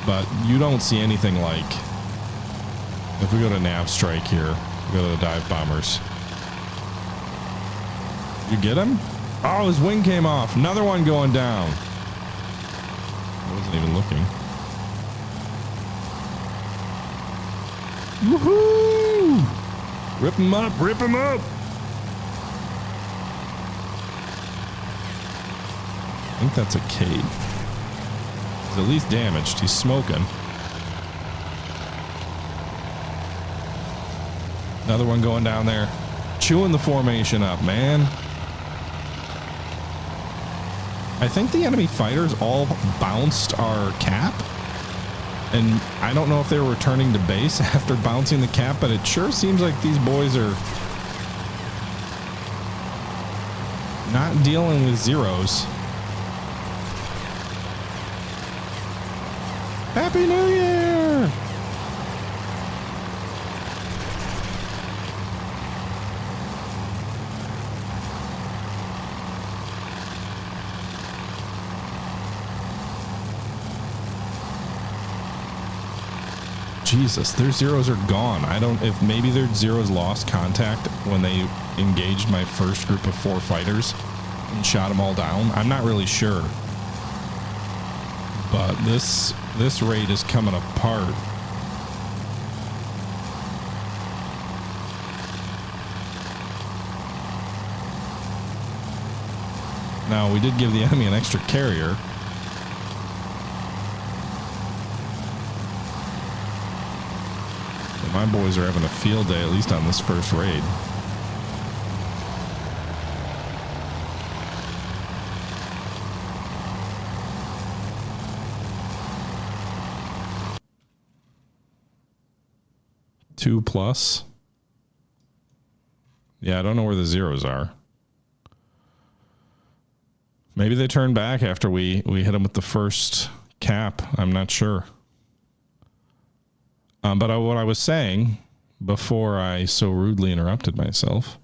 but you don't see anything like... If we go to nav strike here, we go to the dive bombers. You get him? Oh, his wing came off. Another one going down. I wasn't even looking. Woohoo! Rip him up, rip him up! I think that's a Cade. He's at least damaged. He's smoking. Another one going down there. Chewing the formation up, man. I think the enemy fighters all bounced our cap. And I don't know if they were returning to base after bouncing the cap, but it sure seems like these boys are not dealing with zeros. Happy New Year! Jesus, their zeros are gone. I don't, if maybe their zeros lost contact when they engaged my first group of 4 fighters and shot them all down. I'm not really sure. But this raid is coming apart. Now, we did give the enemy an extra carrier. My boys are having a field day, at least on this first raid. Two plus. Yeah, I don't know where the zeros are. Maybe they turned back after we hit them with the first cap. I'm not sure. But what I was saying before I so rudely interrupted myself,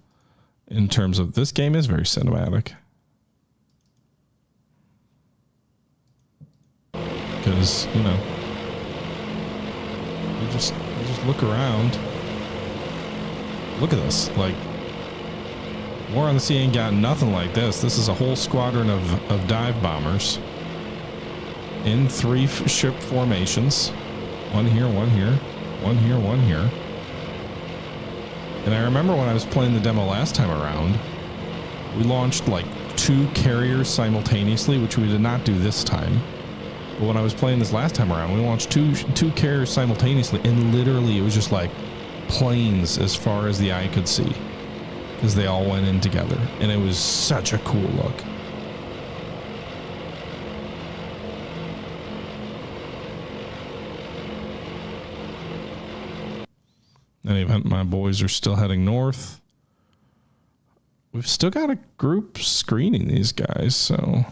in terms of this game is very cinematic. Because, you know, you just look around. Look at this. Like, War on the Sea ain't got nothing like this. This is a whole squadron of dive bombers in 3 ship formations. One here, one here, one here, one here. And I remember when I was playing the demo last time around, we launched like 2 carriers simultaneously, which we did not do this time. But when I was playing this last time around, we launched two carriers simultaneously, and literally it was just like planes as far as the eye could see, because they all went in together, and it was such a cool look. In any event, my boys are still heading north. We've still got a group screening these guys, so...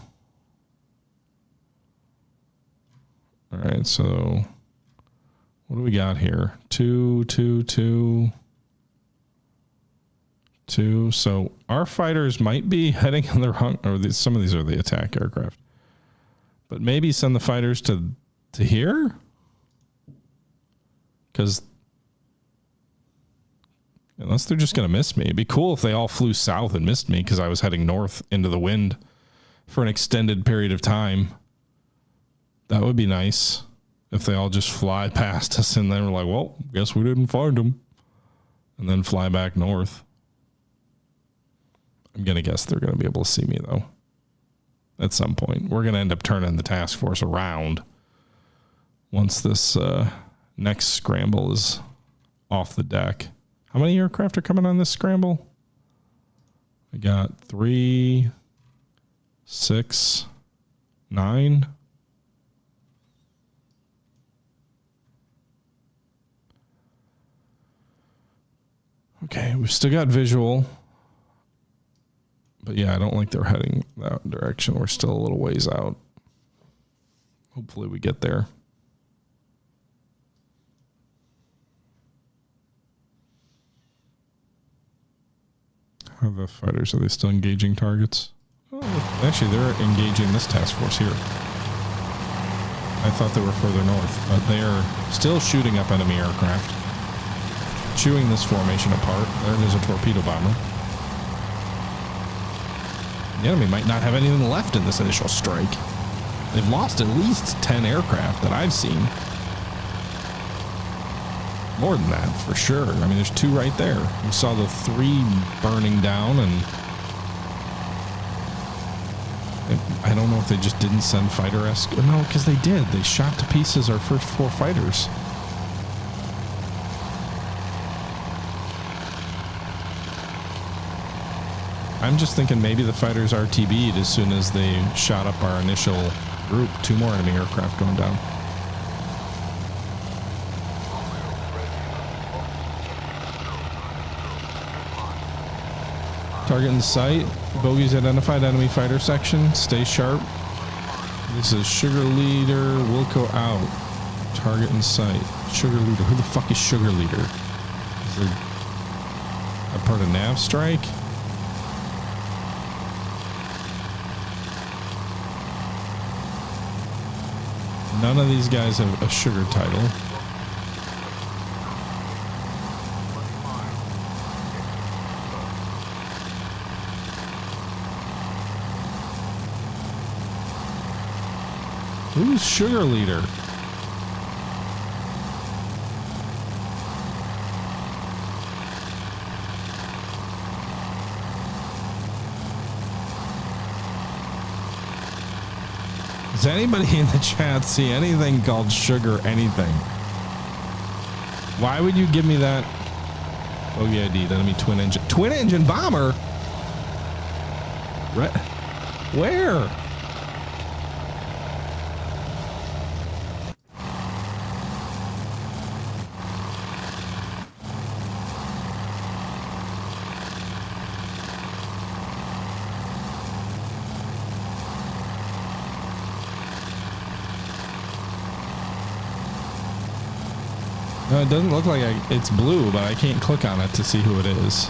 All right, so What do we got here? 2, 2, 2, 2. So our fighters might be heading in the wrong, or some of these are the attack aircraft. But maybe send the fighters to here? Because unless they're just going to miss me. It'd be cool if they all flew south and missed me because I was heading north into the wind for an extended period of time. That would be nice if they all just fly past us and then we're like, well, guess we didn't find them. And then fly back north. I'm going to guess they're going to be able to see me, though. At some point. We're going to end up turning the task force around once this next scramble is off the deck. How many aircraft are coming on this scramble? I got 3, 6, 9. Okay, we've still got visual. But yeah, I don't like they're heading that direction. We're still a little ways out. Hopefully we get there. How are the fighters? Are they still engaging targets? Oh, actually, they're engaging this task force here. I thought they were further north, but they are still shooting up enemy aircraft. Chewing this formation apart. There's a torpedo bomber. The enemy might not have anything left in this initial strike. They've lost at least 10 aircraft that I've seen. More than that, for sure. I mean, there's 2 right there. We saw the 3 burning down, and I don't know if they just didn't send fighter escort. No, because they did. They shot to pieces our first 4 fighters. I'm just thinking maybe the fighters RTB'd as soon as they shot up our initial group. 2 more enemy aircraft going down. Target in sight. Bogies identified. Enemy fighter section. Stay sharp. This is Sugar Leader. Wilco out. Target in sight. Sugar Leader. Who the fuck is Sugar Leader? Is there a part of nav strike? None of these guys have a sugar title. Who's Sugar Leader? Does anybody in the chat see anything called sugar anything? Why would you give me that? Oh yeah, indeed. Enemy twin engine bomber? Where? No, it doesn't look like it's blue, but I can't click on it to see who it is.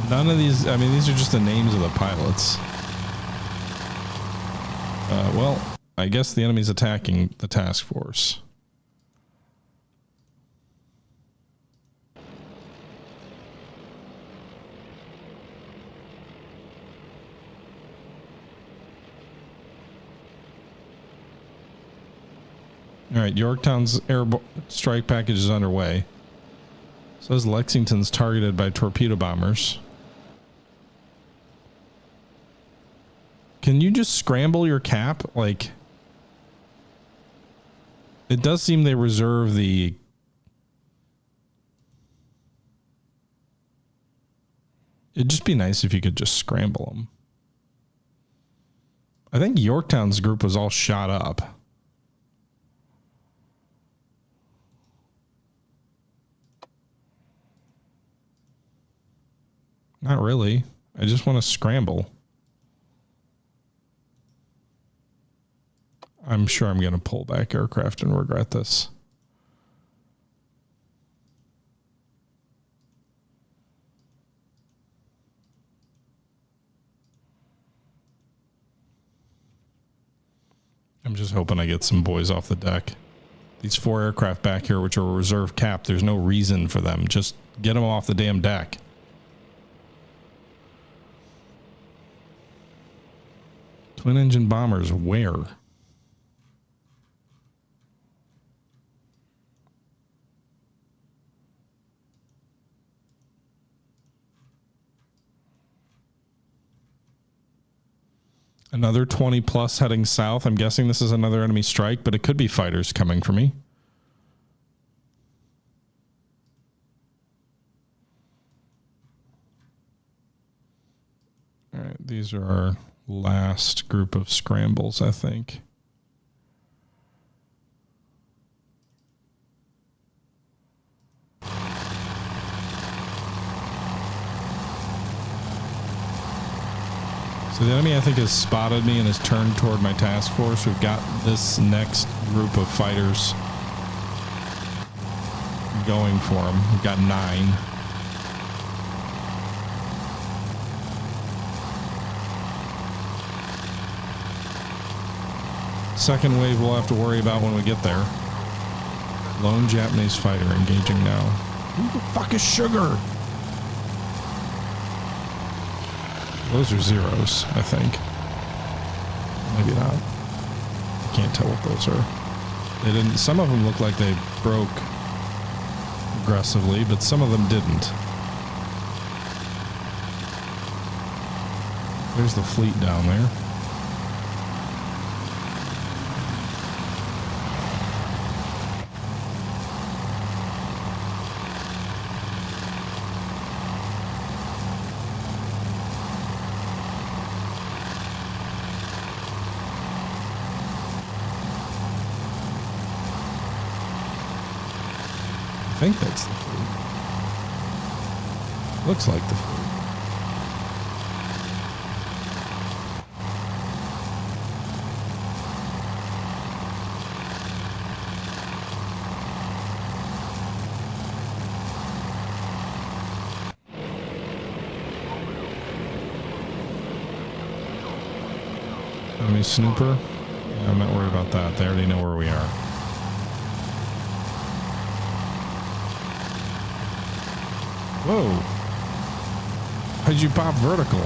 None of these, I mean, these are just the names of the pilots. Well, I guess the enemy's attacking the task force. All right, Yorktown's air strike package is underway. Says Lexington's targeted by torpedo bombers. Can you just scramble your cap? Like, it does seem they reserve the... It'd just be nice if you could just scramble them. I think Yorktown's group was all shot up. Not really. I just want to scramble. I'm sure I'm going to pull back aircraft and regret this. I'm just hoping I get some boys off the deck. These 4 aircraft back here, which are a reserve cap, there's no reason for them. Just get them off the damn deck. Twin engine bombers, where? Another 20 plus heading south. I'm guessing this is another enemy strike, but it could be fighters coming for me. All right, these are our last group of scrambles, I think. So the enemy, I think, has spotted me and has turned toward my task force. We've got this next group of fighters going for them. We've got 9. Second wave we'll have to worry about when we get there. Lone Japanese fighter engaging now. Who the fuck is Sugar? Those are zeros, I think. Maybe not. I can't tell what those are. They didn't. Some of them look like they broke aggressively, but some of them didn't. There's the fleet down there. I think that's the fleet. Looks like the fleet. Enemy snooper? Yeah, I'm not worried about that. They already know where we are. Whoa. How'd you pop vertical?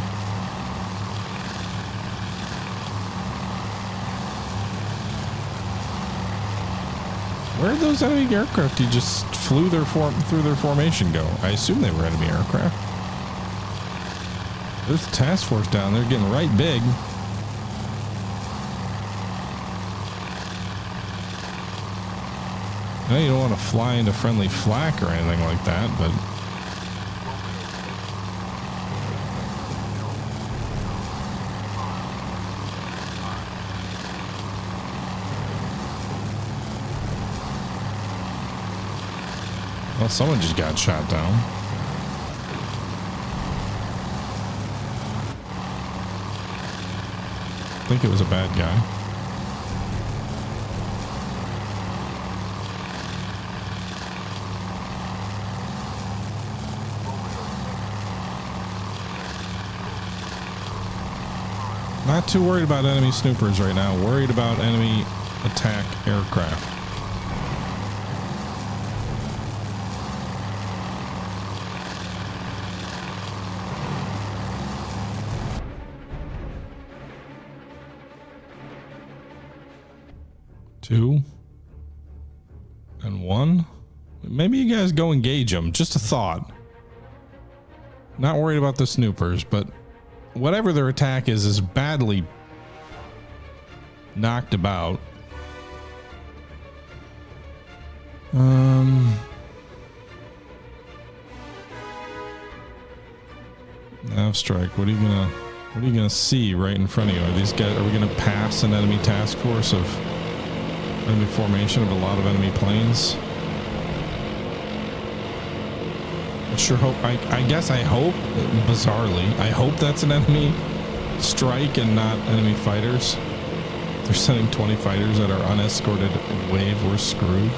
Where'd those enemy aircraft you just flew through their formation go? I assume they were enemy aircraft. There's the task force down there getting right big. I know you don't want to fly into friendly flak or anything like that, but well, someone just got shot down. I think it was a bad guy. Not too worried about enemy snoopers right now. Worried about enemy attack aircraft. Two and one. Maybe you guys go engage them. Just a thought. Not worried about the snoopers, but whatever their attack is badly knocked about. Nav strike. What are you gonna see right in front of you? Are these guys? Are we gonna pass an enemy task force of enemy formation of a lot of enemy planes? I sure hope, I guess I hope, bizarrely, I hope that's an enemy strike and not enemy fighters. If they're sending 20 fighters at our unescorted wave, we're screwed.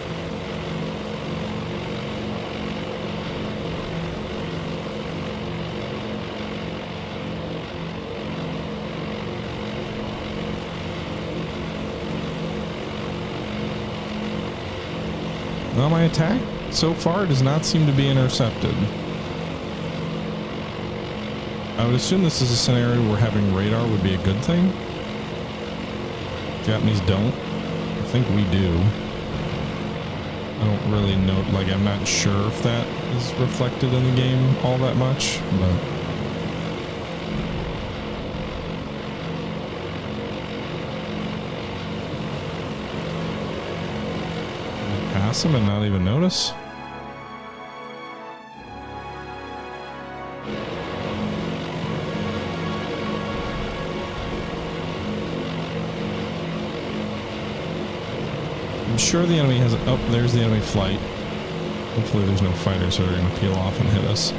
Well, my attack so far does not seem to be intercepted. I would assume this is a scenario where having radar would be a good thing. Japanese don't. I think we do. I don't really know, like, I'm not sure if that is reflected in the game all that much, but pass them and not even notice. I'm sure the enemy has, oh, there's the enemy flight. Hopefully there's no fighters that are going to peel off and hit us.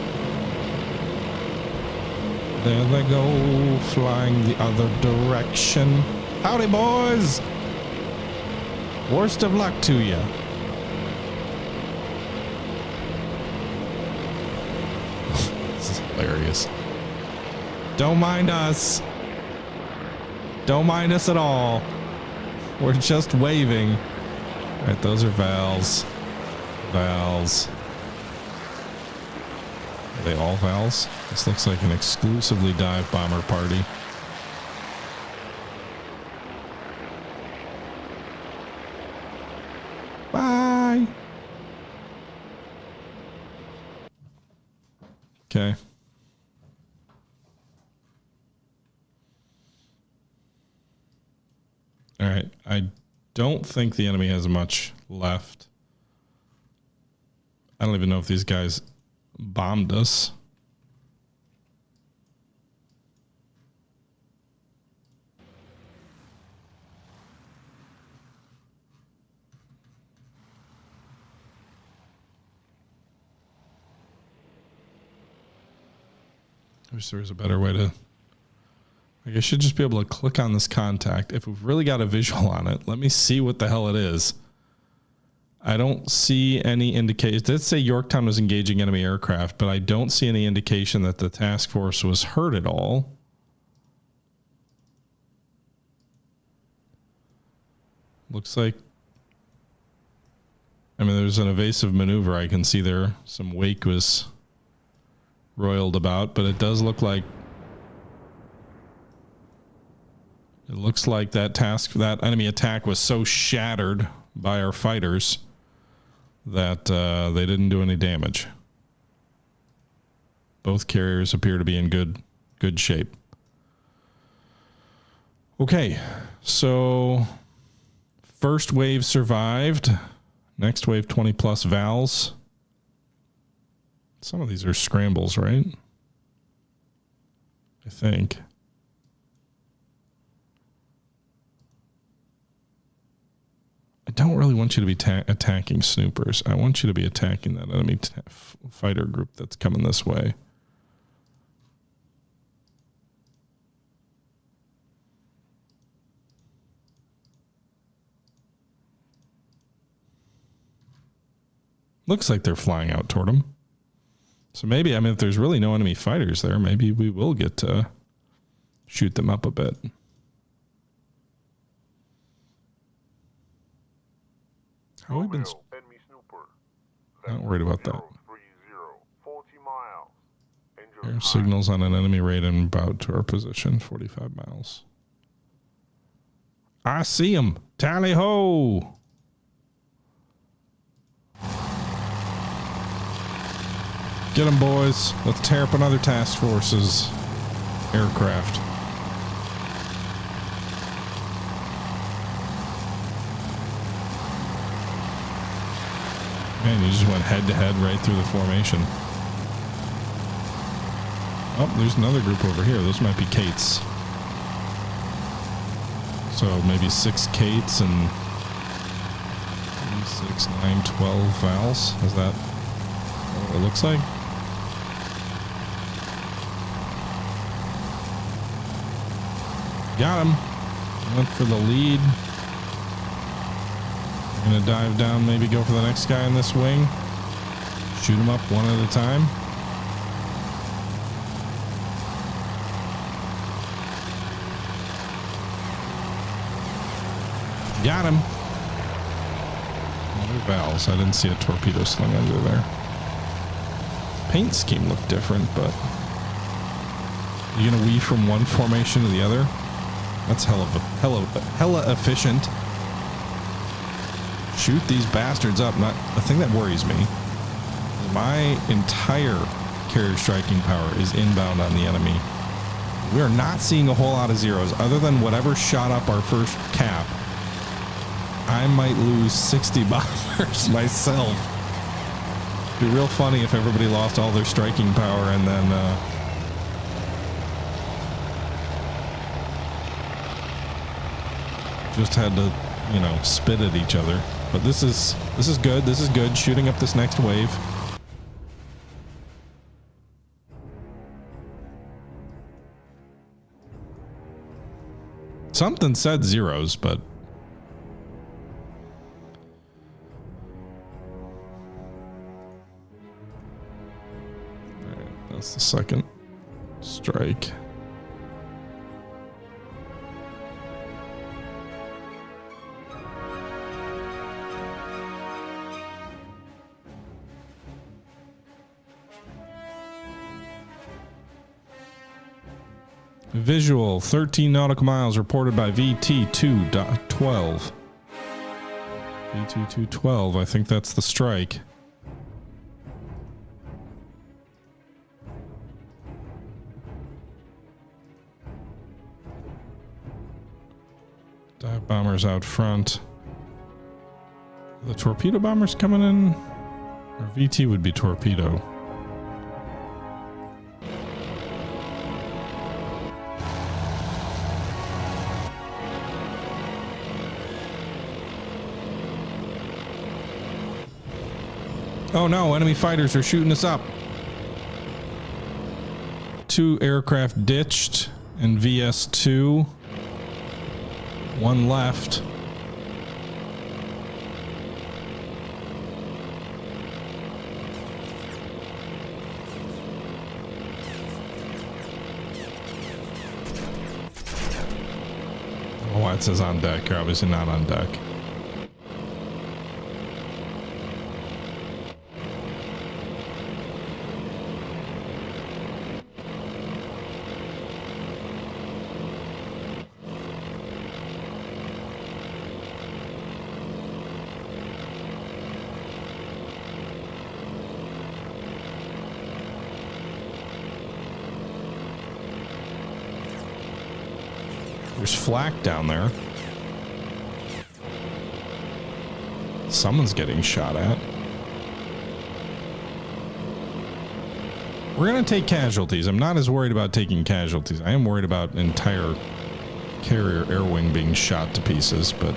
There they go, flying the other direction. Howdy, boys! Worst of luck to you. This is hilarious. Don't mind us. Don't mind us at all. We're just waving. All right, those are Vals. Vals. Are they all Vals? This looks like an exclusively dive bomber party. Bye. Okay. All right. I don't think the enemy has much left. I don't even know if these guys bombed us. I wish there was a better way to... Like, I should just be able to click on this contact. If we've really got a visual on it, let me see what the hell it is. I don't see any indication. It did say Yorktown was engaging enemy aircraft, but I don't see any indication that the task force was hurt at all. Looks like... I mean, there's an evasive maneuver I can see there. Some wake was roiled about, but it does look like... It looks like that enemy attack was so shattered by our fighters that they didn't do any damage. Both carriers appear to be in good shape. Okay, so first wave survived. Next wave, 20 plus Vals. Some of these are scrambles, right? I think. I don't really want you to be attacking snoopers. I want you to be attacking that enemy fighter group that's coming this way. Looks like they're flying out toward them. So maybe, I mean, if there's really no enemy fighters there, maybe we will get to shoot them up a bit. How have we been? Not worried about that. Air signals on an enemy radar about to our position, 45 miles. I see him. Tally ho! Get them, boys. Let's tear up another task force's aircraft. Man, you just went head to head right through the formation. Oh, there's another group over here. Those might be Kates. So maybe 6 Kates and 6, 9, 12 Vals. Is that what it looks like? Got him. Went for the lead. I'm gonna dive down, maybe go for the next guy in this wing. Shoot him up one at a time. Got him. Other valves. I didn't see a torpedo sling under there. Paint scheme looked different, but you gonna weave from one formation to the other? That's hella efficient. Shoot these bastards up. Not the thing that worries me. My entire carrier striking power is inbound on the enemy. We are not seeing a whole lot of zeros other than whatever shot up our first cap. I might lose 60 bombers myself. It'd be real funny if everybody lost all their striking power and then just had to, you know, spit at each other. But this is good. This is good. Shooting up this next wave. Something said zeros, but all right, that's the second strike. Visual, 13 nautical miles reported by VT2.12. VT2.12, I think that's the strike. Dive bombers out front. The torpedo bombers coming in? Or VT would be torpedo. Oh no, enemy fighters are shooting us up. 2 aircraft ditched in VS2. 1 left. Oh, it says on deck. You're obviously not on deck. There's flak down there. Someone's getting shot at. We're going to take casualties. I'm not as worried about taking casualties. I am worried about an entire carrier air wing being shot to pieces, but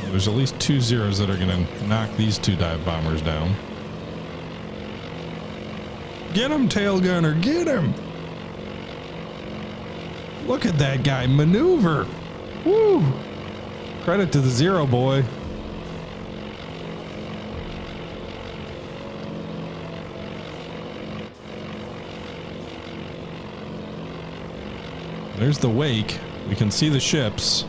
there's at least 2 zeros that are going to knock these 2 dive bombers down. Get him, tail gunner, get him! Look at that guy maneuver! Woo! Credit to the Zero boy. There's the wake. We can see the ships.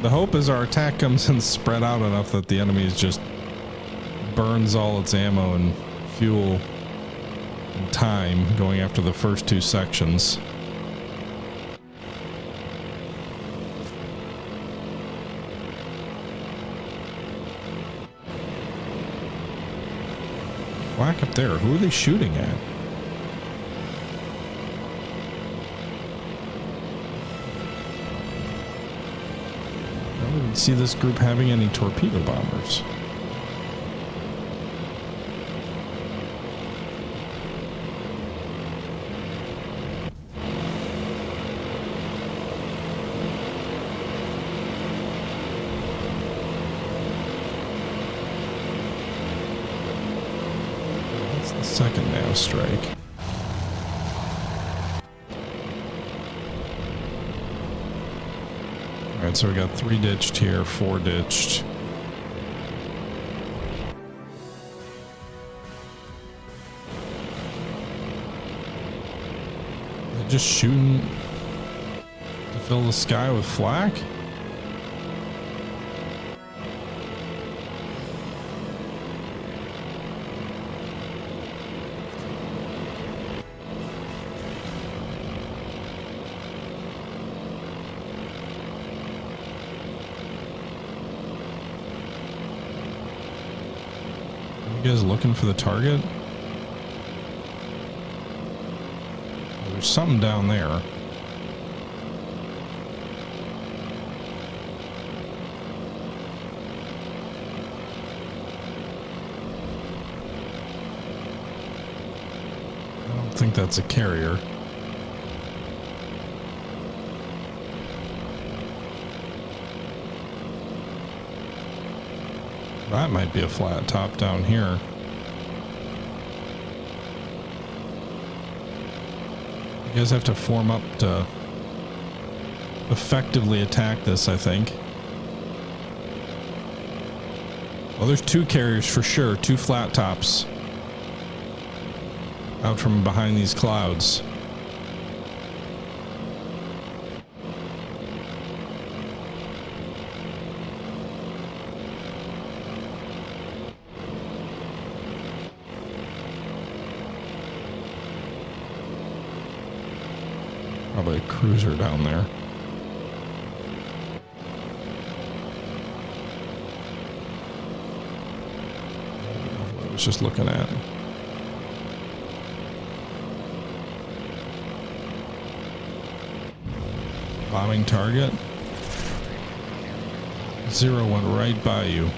The hope is our attack comes in spread out enough that the enemy just burns all its ammo and fuel and time going after the first 2 sections. Flak up there. Who are they shooting at? I didn't see this group having any torpedo bombers. Second nav strike. All right, so we got 3 ditched here, 4 ditched. They're just shooting to fill the sky with flak. You guys looking for the target? Well, there's something down there. I don't think that's a carrier. That might be a flat top down here. You guys have to form up to effectively attack this, I think. Well, there's 2 carriers for sure, 2 flat tops out from behind these clouds. Probably a cruiser down there. I was just looking at. Bombing target. 0 went right by you.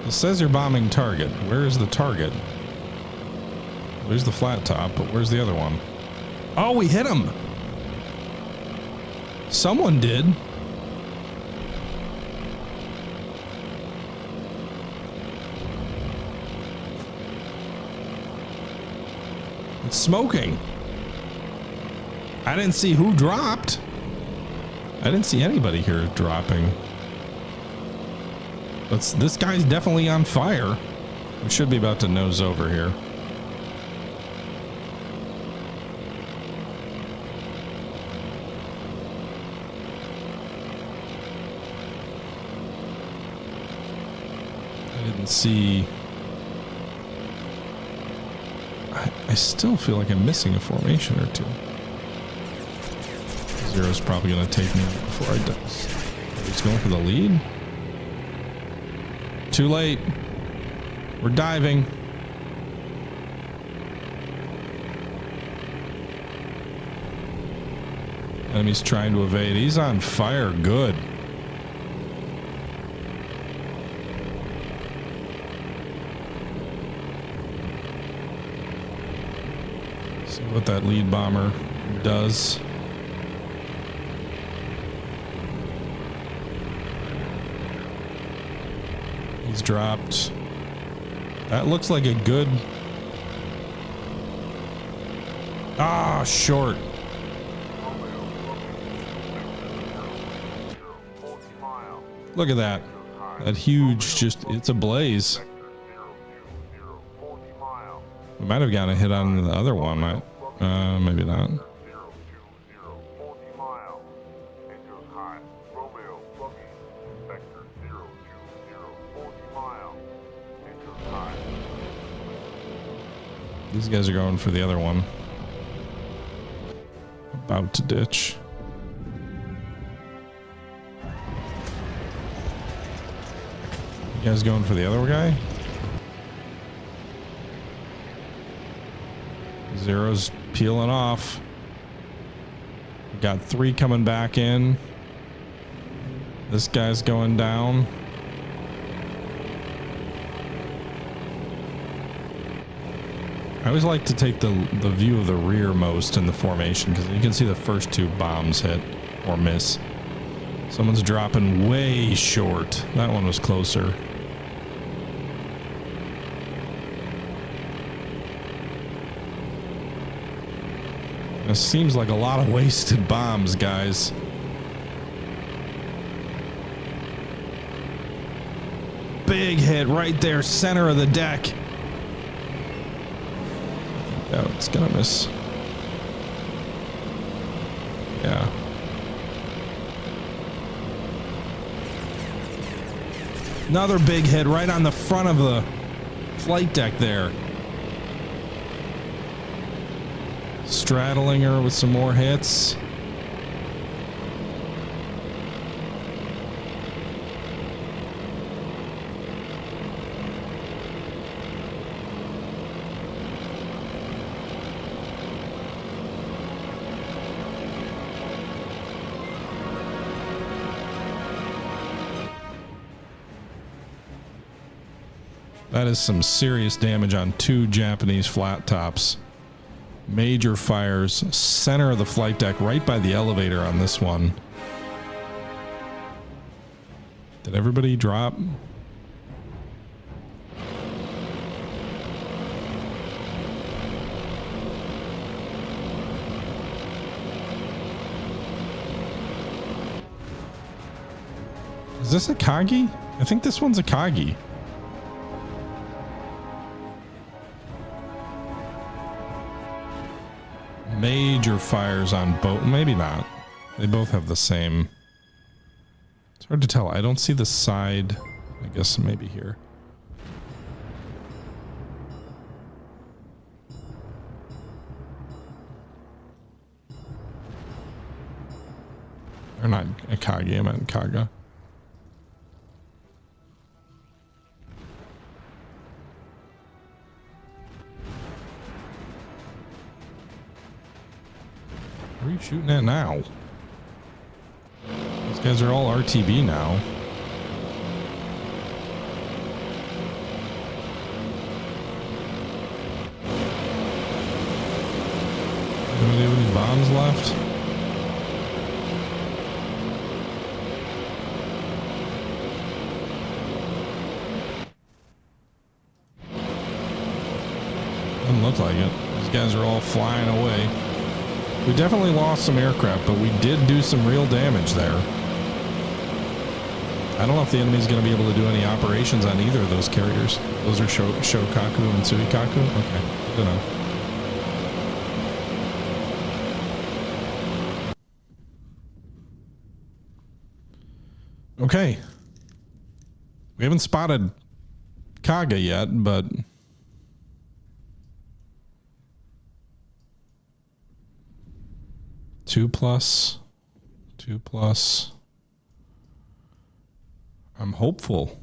It says you're bombing target. Where is the target? There's the flat top, but where's the other one? Oh, we hit him. Someone did. It's smoking. I didn't see who dropped. I didn't see anybody here dropping. But this guy's definitely on fire. We should be about to nose over here. See, I still feel like I'm missing a formation or 2. 0's probably going to take me before I die. He's going for the lead. Too late. We're diving. Enemy's trying to evade. He's on fire. Good. What that lead bomber does. He's dropped. That looks like a good... Ah, short. Look at that. That huge, just, it's a blaze. We might have gotten a hit on the other one. Maybe not. These guys are going for the other one. About to ditch. You guys going for the other guy? 0's peeling off. Got 3 coming back in. This guy's going down. I always like to take the view of the rearmost in the formation because you can see the first 2 bombs hit or miss. Someone's dropping way short. That one was closer. This seems like a lot of wasted bombs, guys. Big hit right there, center of the deck. Oh, it's gonna miss. Yeah. Another big hit right on the front of the flight deck there. Straddling her with some more hits. That is some serious damage on 2 Japanese flat tops. Major fires, center of the flight deck, right by the elevator on this one. Did everybody drop? Is this a Kagi? I think this one's a Kagi. Major fires on both. Maybe not. They both have the same. It's hard to tell. I don't see the side. I guess maybe here. Or not Akagi, I meant Kaga. What are you shooting at now? These guys are all RTB now. Anybody have any bombs left? Doesn't look like it. These guys are all flying away. We definitely lost some aircraft, but we did do some real damage there. I don't know if the enemy's going to be able to do any operations on either of those carriers. Those are Shokaku and Suikaku? Okay, I don't know. Okay. We haven't spotted Kaga yet, but... Two plus. I'm hopeful.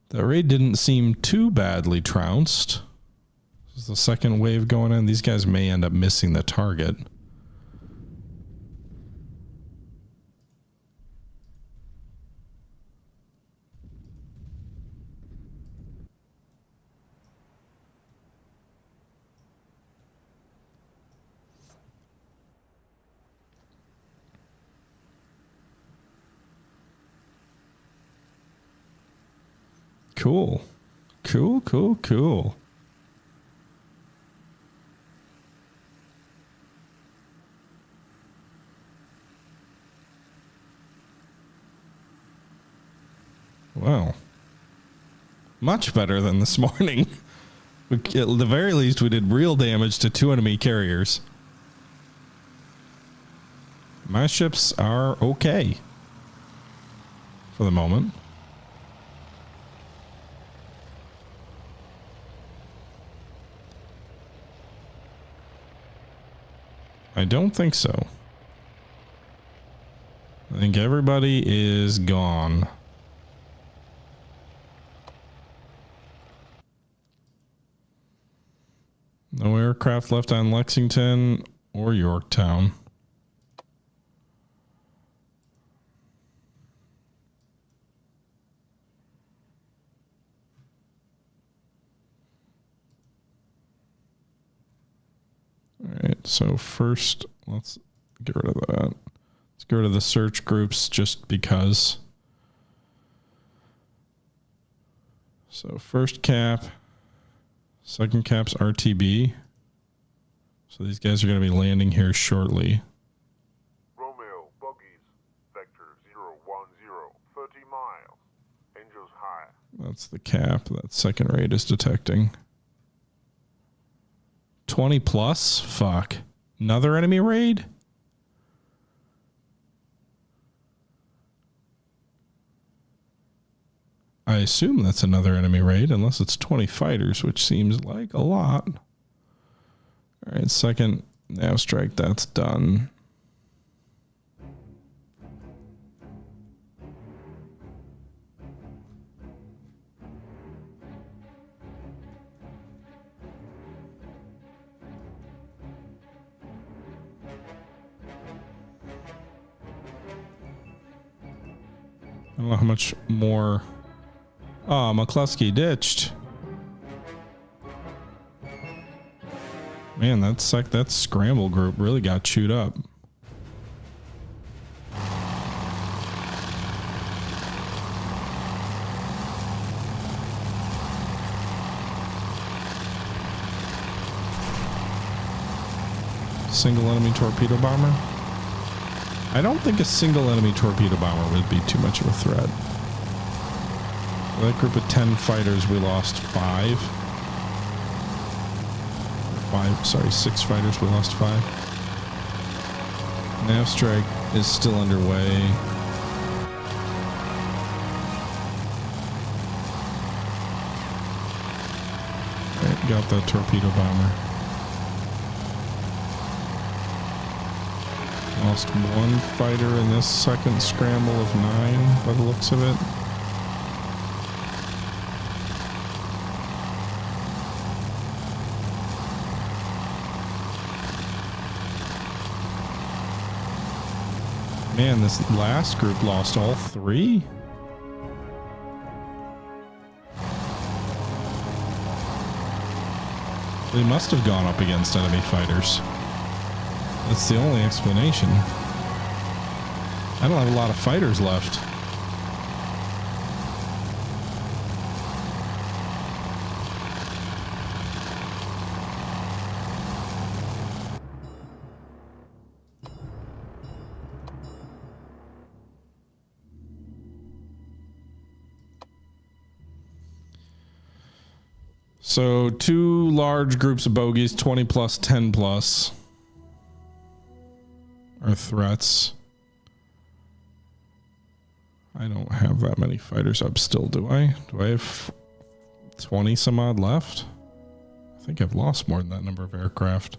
The raid didn't seem too badly trounced. This is the second wave going in. These guys may end up missing the target. Cool. Wow. Much better than this morning. At the very least, we did real damage to 2 enemy carriers. My ships are okay. For the moment. I don't think so. I think everybody is gone. No aircraft left on Lexington or Yorktown. All right, so first, let's get rid of that. Let's get rid of the search groups just because. So first cap, Second cap's RTB. So these guys are going to be landing here shortly. Romeo, Buggies, Vector 010, 30 miles. Angels high. That's the cap that second raid is detecting. 20 plus? Fuck. Another enemy raid? I assume that's another enemy raid, unless it's 20 fighters, which seems like a lot. All right, second nav strike, that's done. I don't know how much more. Oh, McCluskey ditched. Man, that scramble group really got chewed up. Single enemy torpedo bomber? I don't think a single enemy torpedo bomber would be too much of a threat. That group of 10 fighters, we lost 5. 6 fighters, we lost 5. Nav strike is still underway. Right, got that torpedo bomber. Lost 1 fighter in this second scramble of 9 by the looks of it. Man, this last group lost all 3? They must have gone up against enemy fighters. That's the only explanation. I don't have a lot of fighters left. So 2 large groups of bogeys, 20 plus, 10 plus. Are threats. I don't have that many fighters up still, do I? Do I have 20 some odd left? I think I've lost more than that number of aircraft.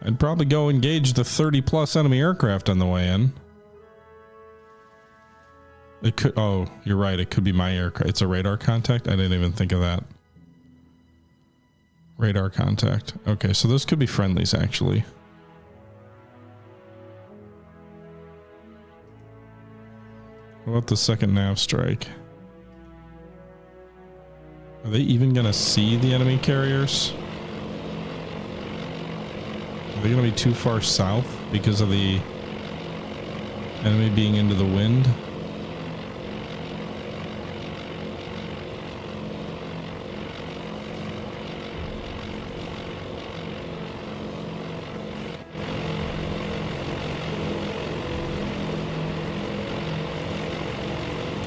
I'd probably go engage the 30 plus enemy aircraft on the way in. It could, oh, you're right. It could be my aircraft. It's a radar contact. I didn't even think of that. Radar contact. Okay, so those could be friendlies, actually. What about the second nav strike? Are they even going to see the enemy carriers? Are they going to be too far south because of the enemy being into the wind?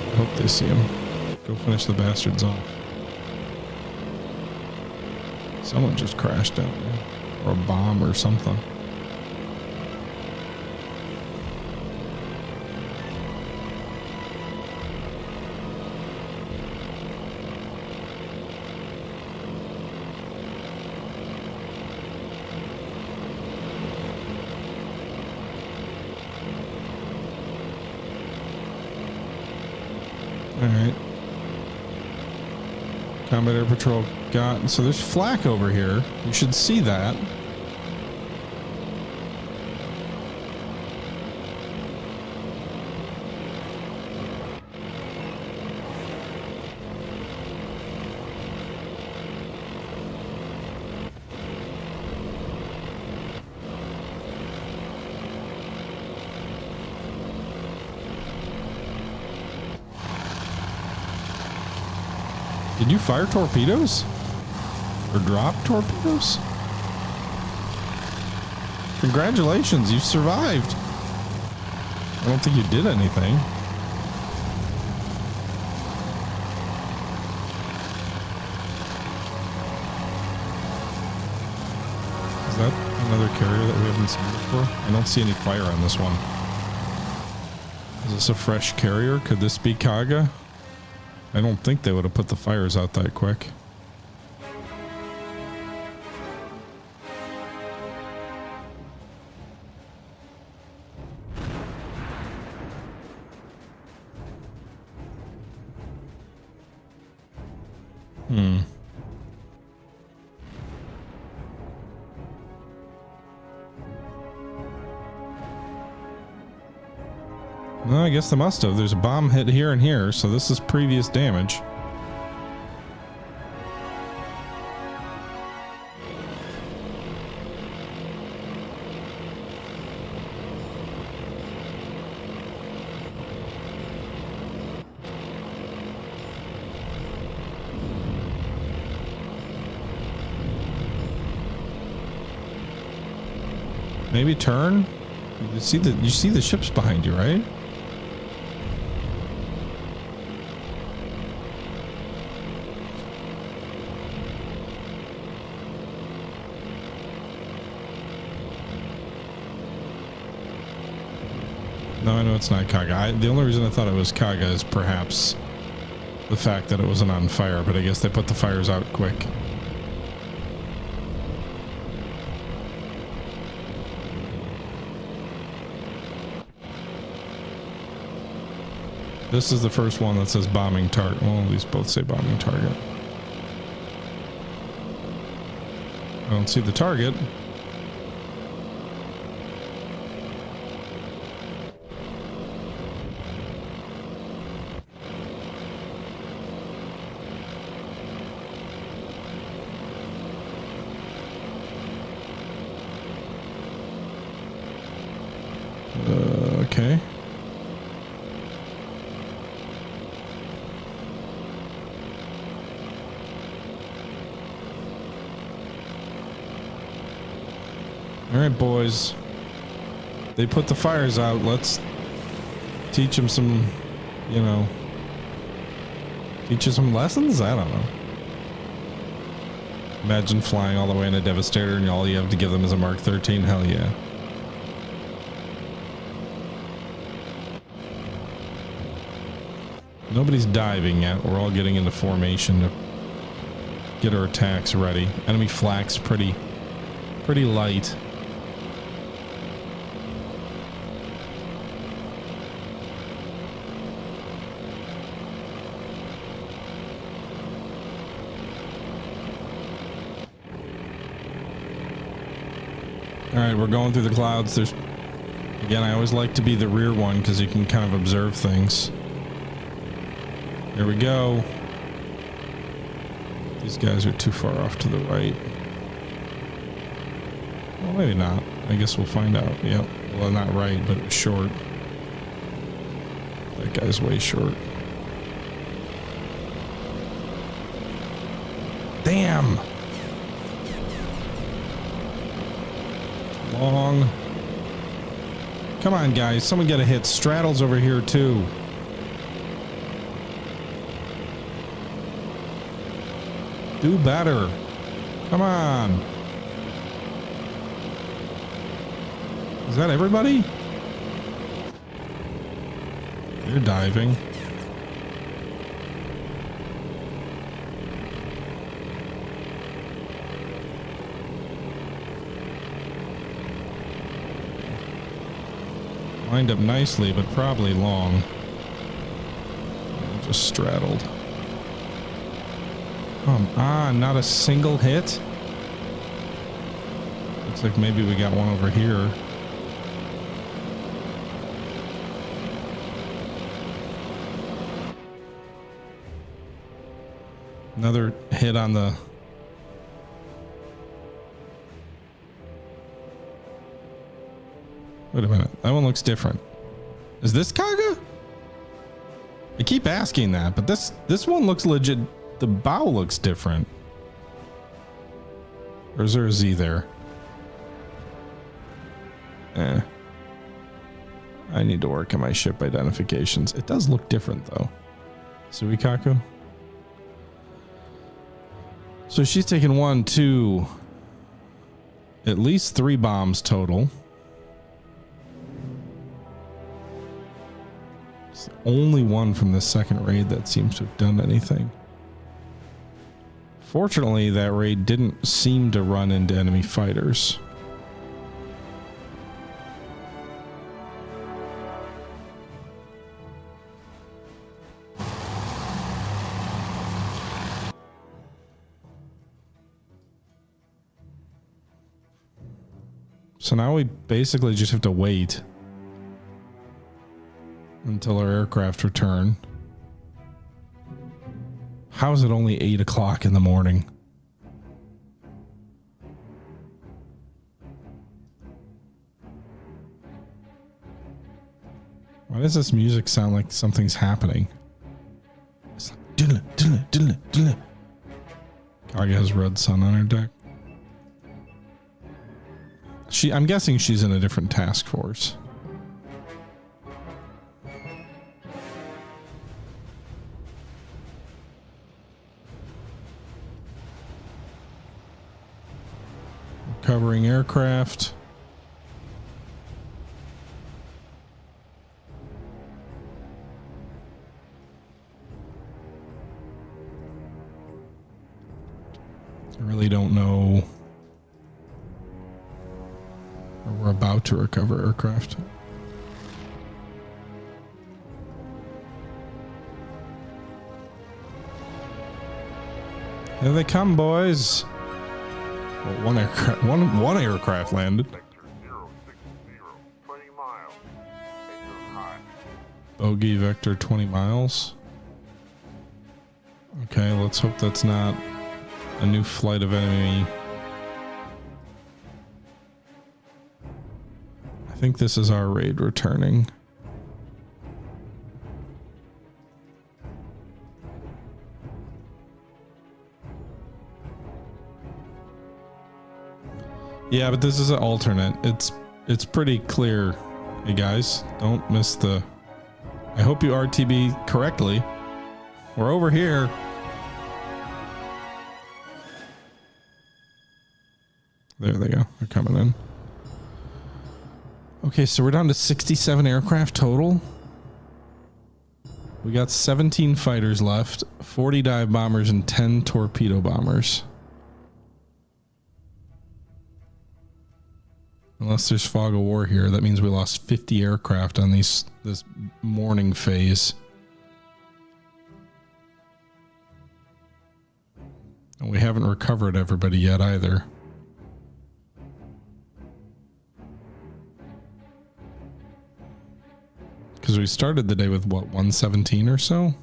I hope they see him. Go finish the bastards off. Someone just crashed down there. Or a bomb or something. Alright. Combat Air Patrol got... So there's flak over here. You should see that. Did you fire torpedoes? Or drop torpedoes? Congratulations, you survived. I don't think you did anything. Is that another carrier that we haven't seen before? I don't see any fire on this one. Is this a fresh carrier? Could this be Kaga? I don't think they would have put the fires out that quick. Well, I guess they must have. There's a bomb hit here and here, so this is previous damage. Maybe turn. You see the ships behind you, right? No, I know it's not Kaga. The only reason I thought it was Kaga is perhaps the fact that it wasn't on fire, but I guess they put the fires out quick. This is the first one that says bombing target. Well, these both say bombing target. I don't see the target. Okay. All right, boys. They put the fires out. Let's teach them some, you know, teach you some lessons? I don't know. Imagine flying all the way in a Devastator and all you have to give them is a Mark 13. Hell yeah. Nobody's diving yet. We're all getting into formation to get our attacks ready. Enemy flak's pretty light. All right, we're going through the clouds. Again, I always like to be the rear one because you can kind of observe things. Here we go. These guys are too far off to the right. Well, maybe not. I guess we'll find out. Yep. Well, not right, but it's short. That guy's way short. Damn! Long. Come on, guys. Someone get a hit. Straddle's over here, too. Do better. Come on. Is that everybody? You're diving. Lined up nicely, but probably long. Just straddled. Come on, not a single hit. Looks like maybe we got one over here. Another hit on the... Wait a minute. That one looks different. Is this Kaga? I keep asking that, but this one looks legit the bow looks different. Or is there a Z there? I need to work on my ship identifications. It does look different though. Suikaku. So she's taken 1, 2, at least 3 bombs total. It's the only one from the second raid that seems to have done anything. Fortunately, that raid didn't seem to run into enemy fighters. So now we basically just have to wait until our aircraft return. How is it only 8 o'clock in the morning? Why does this music sound like something's happening? It's like diddle, diddle, diddle, diddle. Kaga has red sun on her deck. I'm guessing she's in a different task force. Recovering aircraft. I really don't know. We're about to recover aircraft. Here they come, boys. Well, one aircraft landed. Vector 060, 20 miles. Angels high. Bogey vector 20 miles. Okay, let's hope that's not a new flight of enemy. I think this is our raid returning. Yeah, but this is an alternate. It's pretty clear. Hey guys, don't miss the... I hope you RTB correctly. We're over here. There they go. They're coming in. Okay, so we're down to 67 aircraft total. We got 17 fighters left, 40 dive bombers, and 10 torpedo bombers. Unless there's fog of war here, that means we lost 50 aircraft on this morning phase. And we haven't recovered everybody yet either. Because we started the day with what, 117 or so?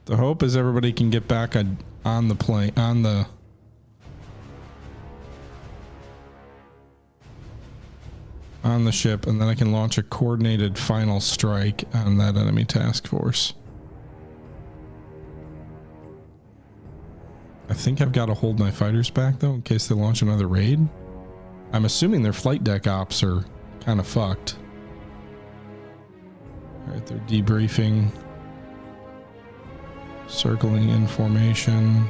The hope is everybody can get back on the plane, on the ship, and then I can launch a coordinated final strike on that enemy task force. I think I've got to hold my fighters back though in case they launch another raid. I'm assuming their flight deck ops are kind of fucked. All right, they're debriefing. Circling in formation.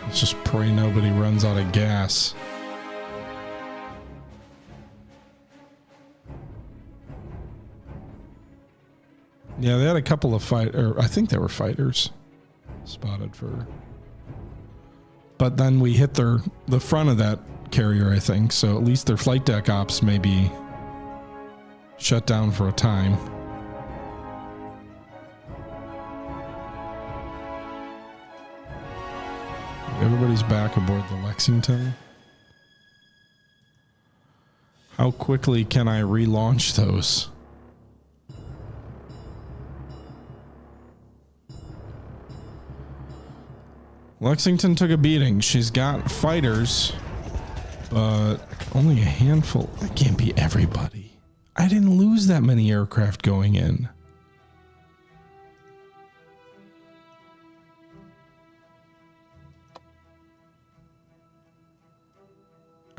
Let's just pray nobody runs out of gas. Yeah, they had a couple of I think they were fighters spotted for. But then we hit the front of that carrier, I think. So at least their flight deck ops may be shut down for a time. They everybody's back aboard the Lexington. How quickly can I relaunch those? Lexington took a beating. She's got fighters, but only a handful. That can't be everybody. I didn't lose that many aircraft going in.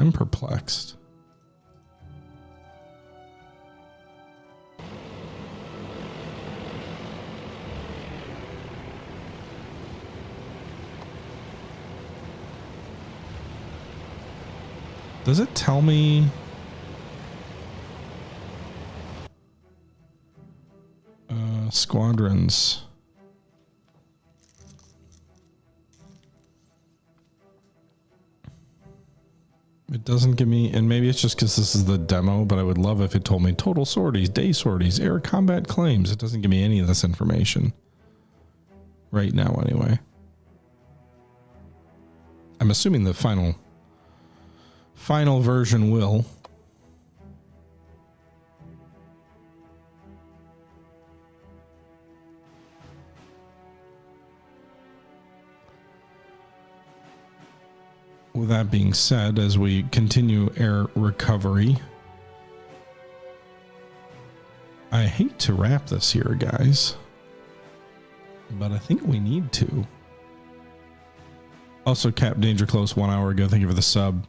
I'm perplexed. Does it tell me? Squadrons. It doesn't give me, and maybe it's just because this is the demo, but I would love if it told me total sorties, day sorties, air combat claims. It doesn't give me any of this information. Right now, anyway. I'm assuming the final version will. With that being said, as we continue air recovery, I hate to wrap this here, guys, but I think we need to. Also, Cap Danger Close 1 hour ago. Thank you for the sub.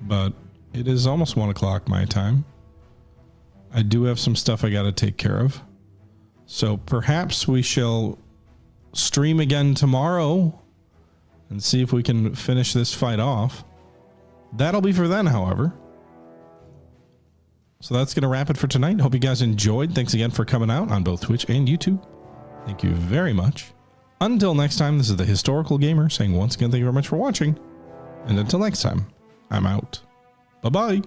But it is almost 1 o'clock my time. I do have some stuff I got to take care of. So perhaps we shall stream again tomorrow and see if we can finish this fight off. That'll be for then, however. So that's going to wrap it for tonight. Hope you guys enjoyed. Thanks again for coming out on both Twitch and YouTube. Thank you very much. Until next time, this is the Historical Gamer saying once again, thank you very much for watching. And until next time, I'm out. Bye-bye.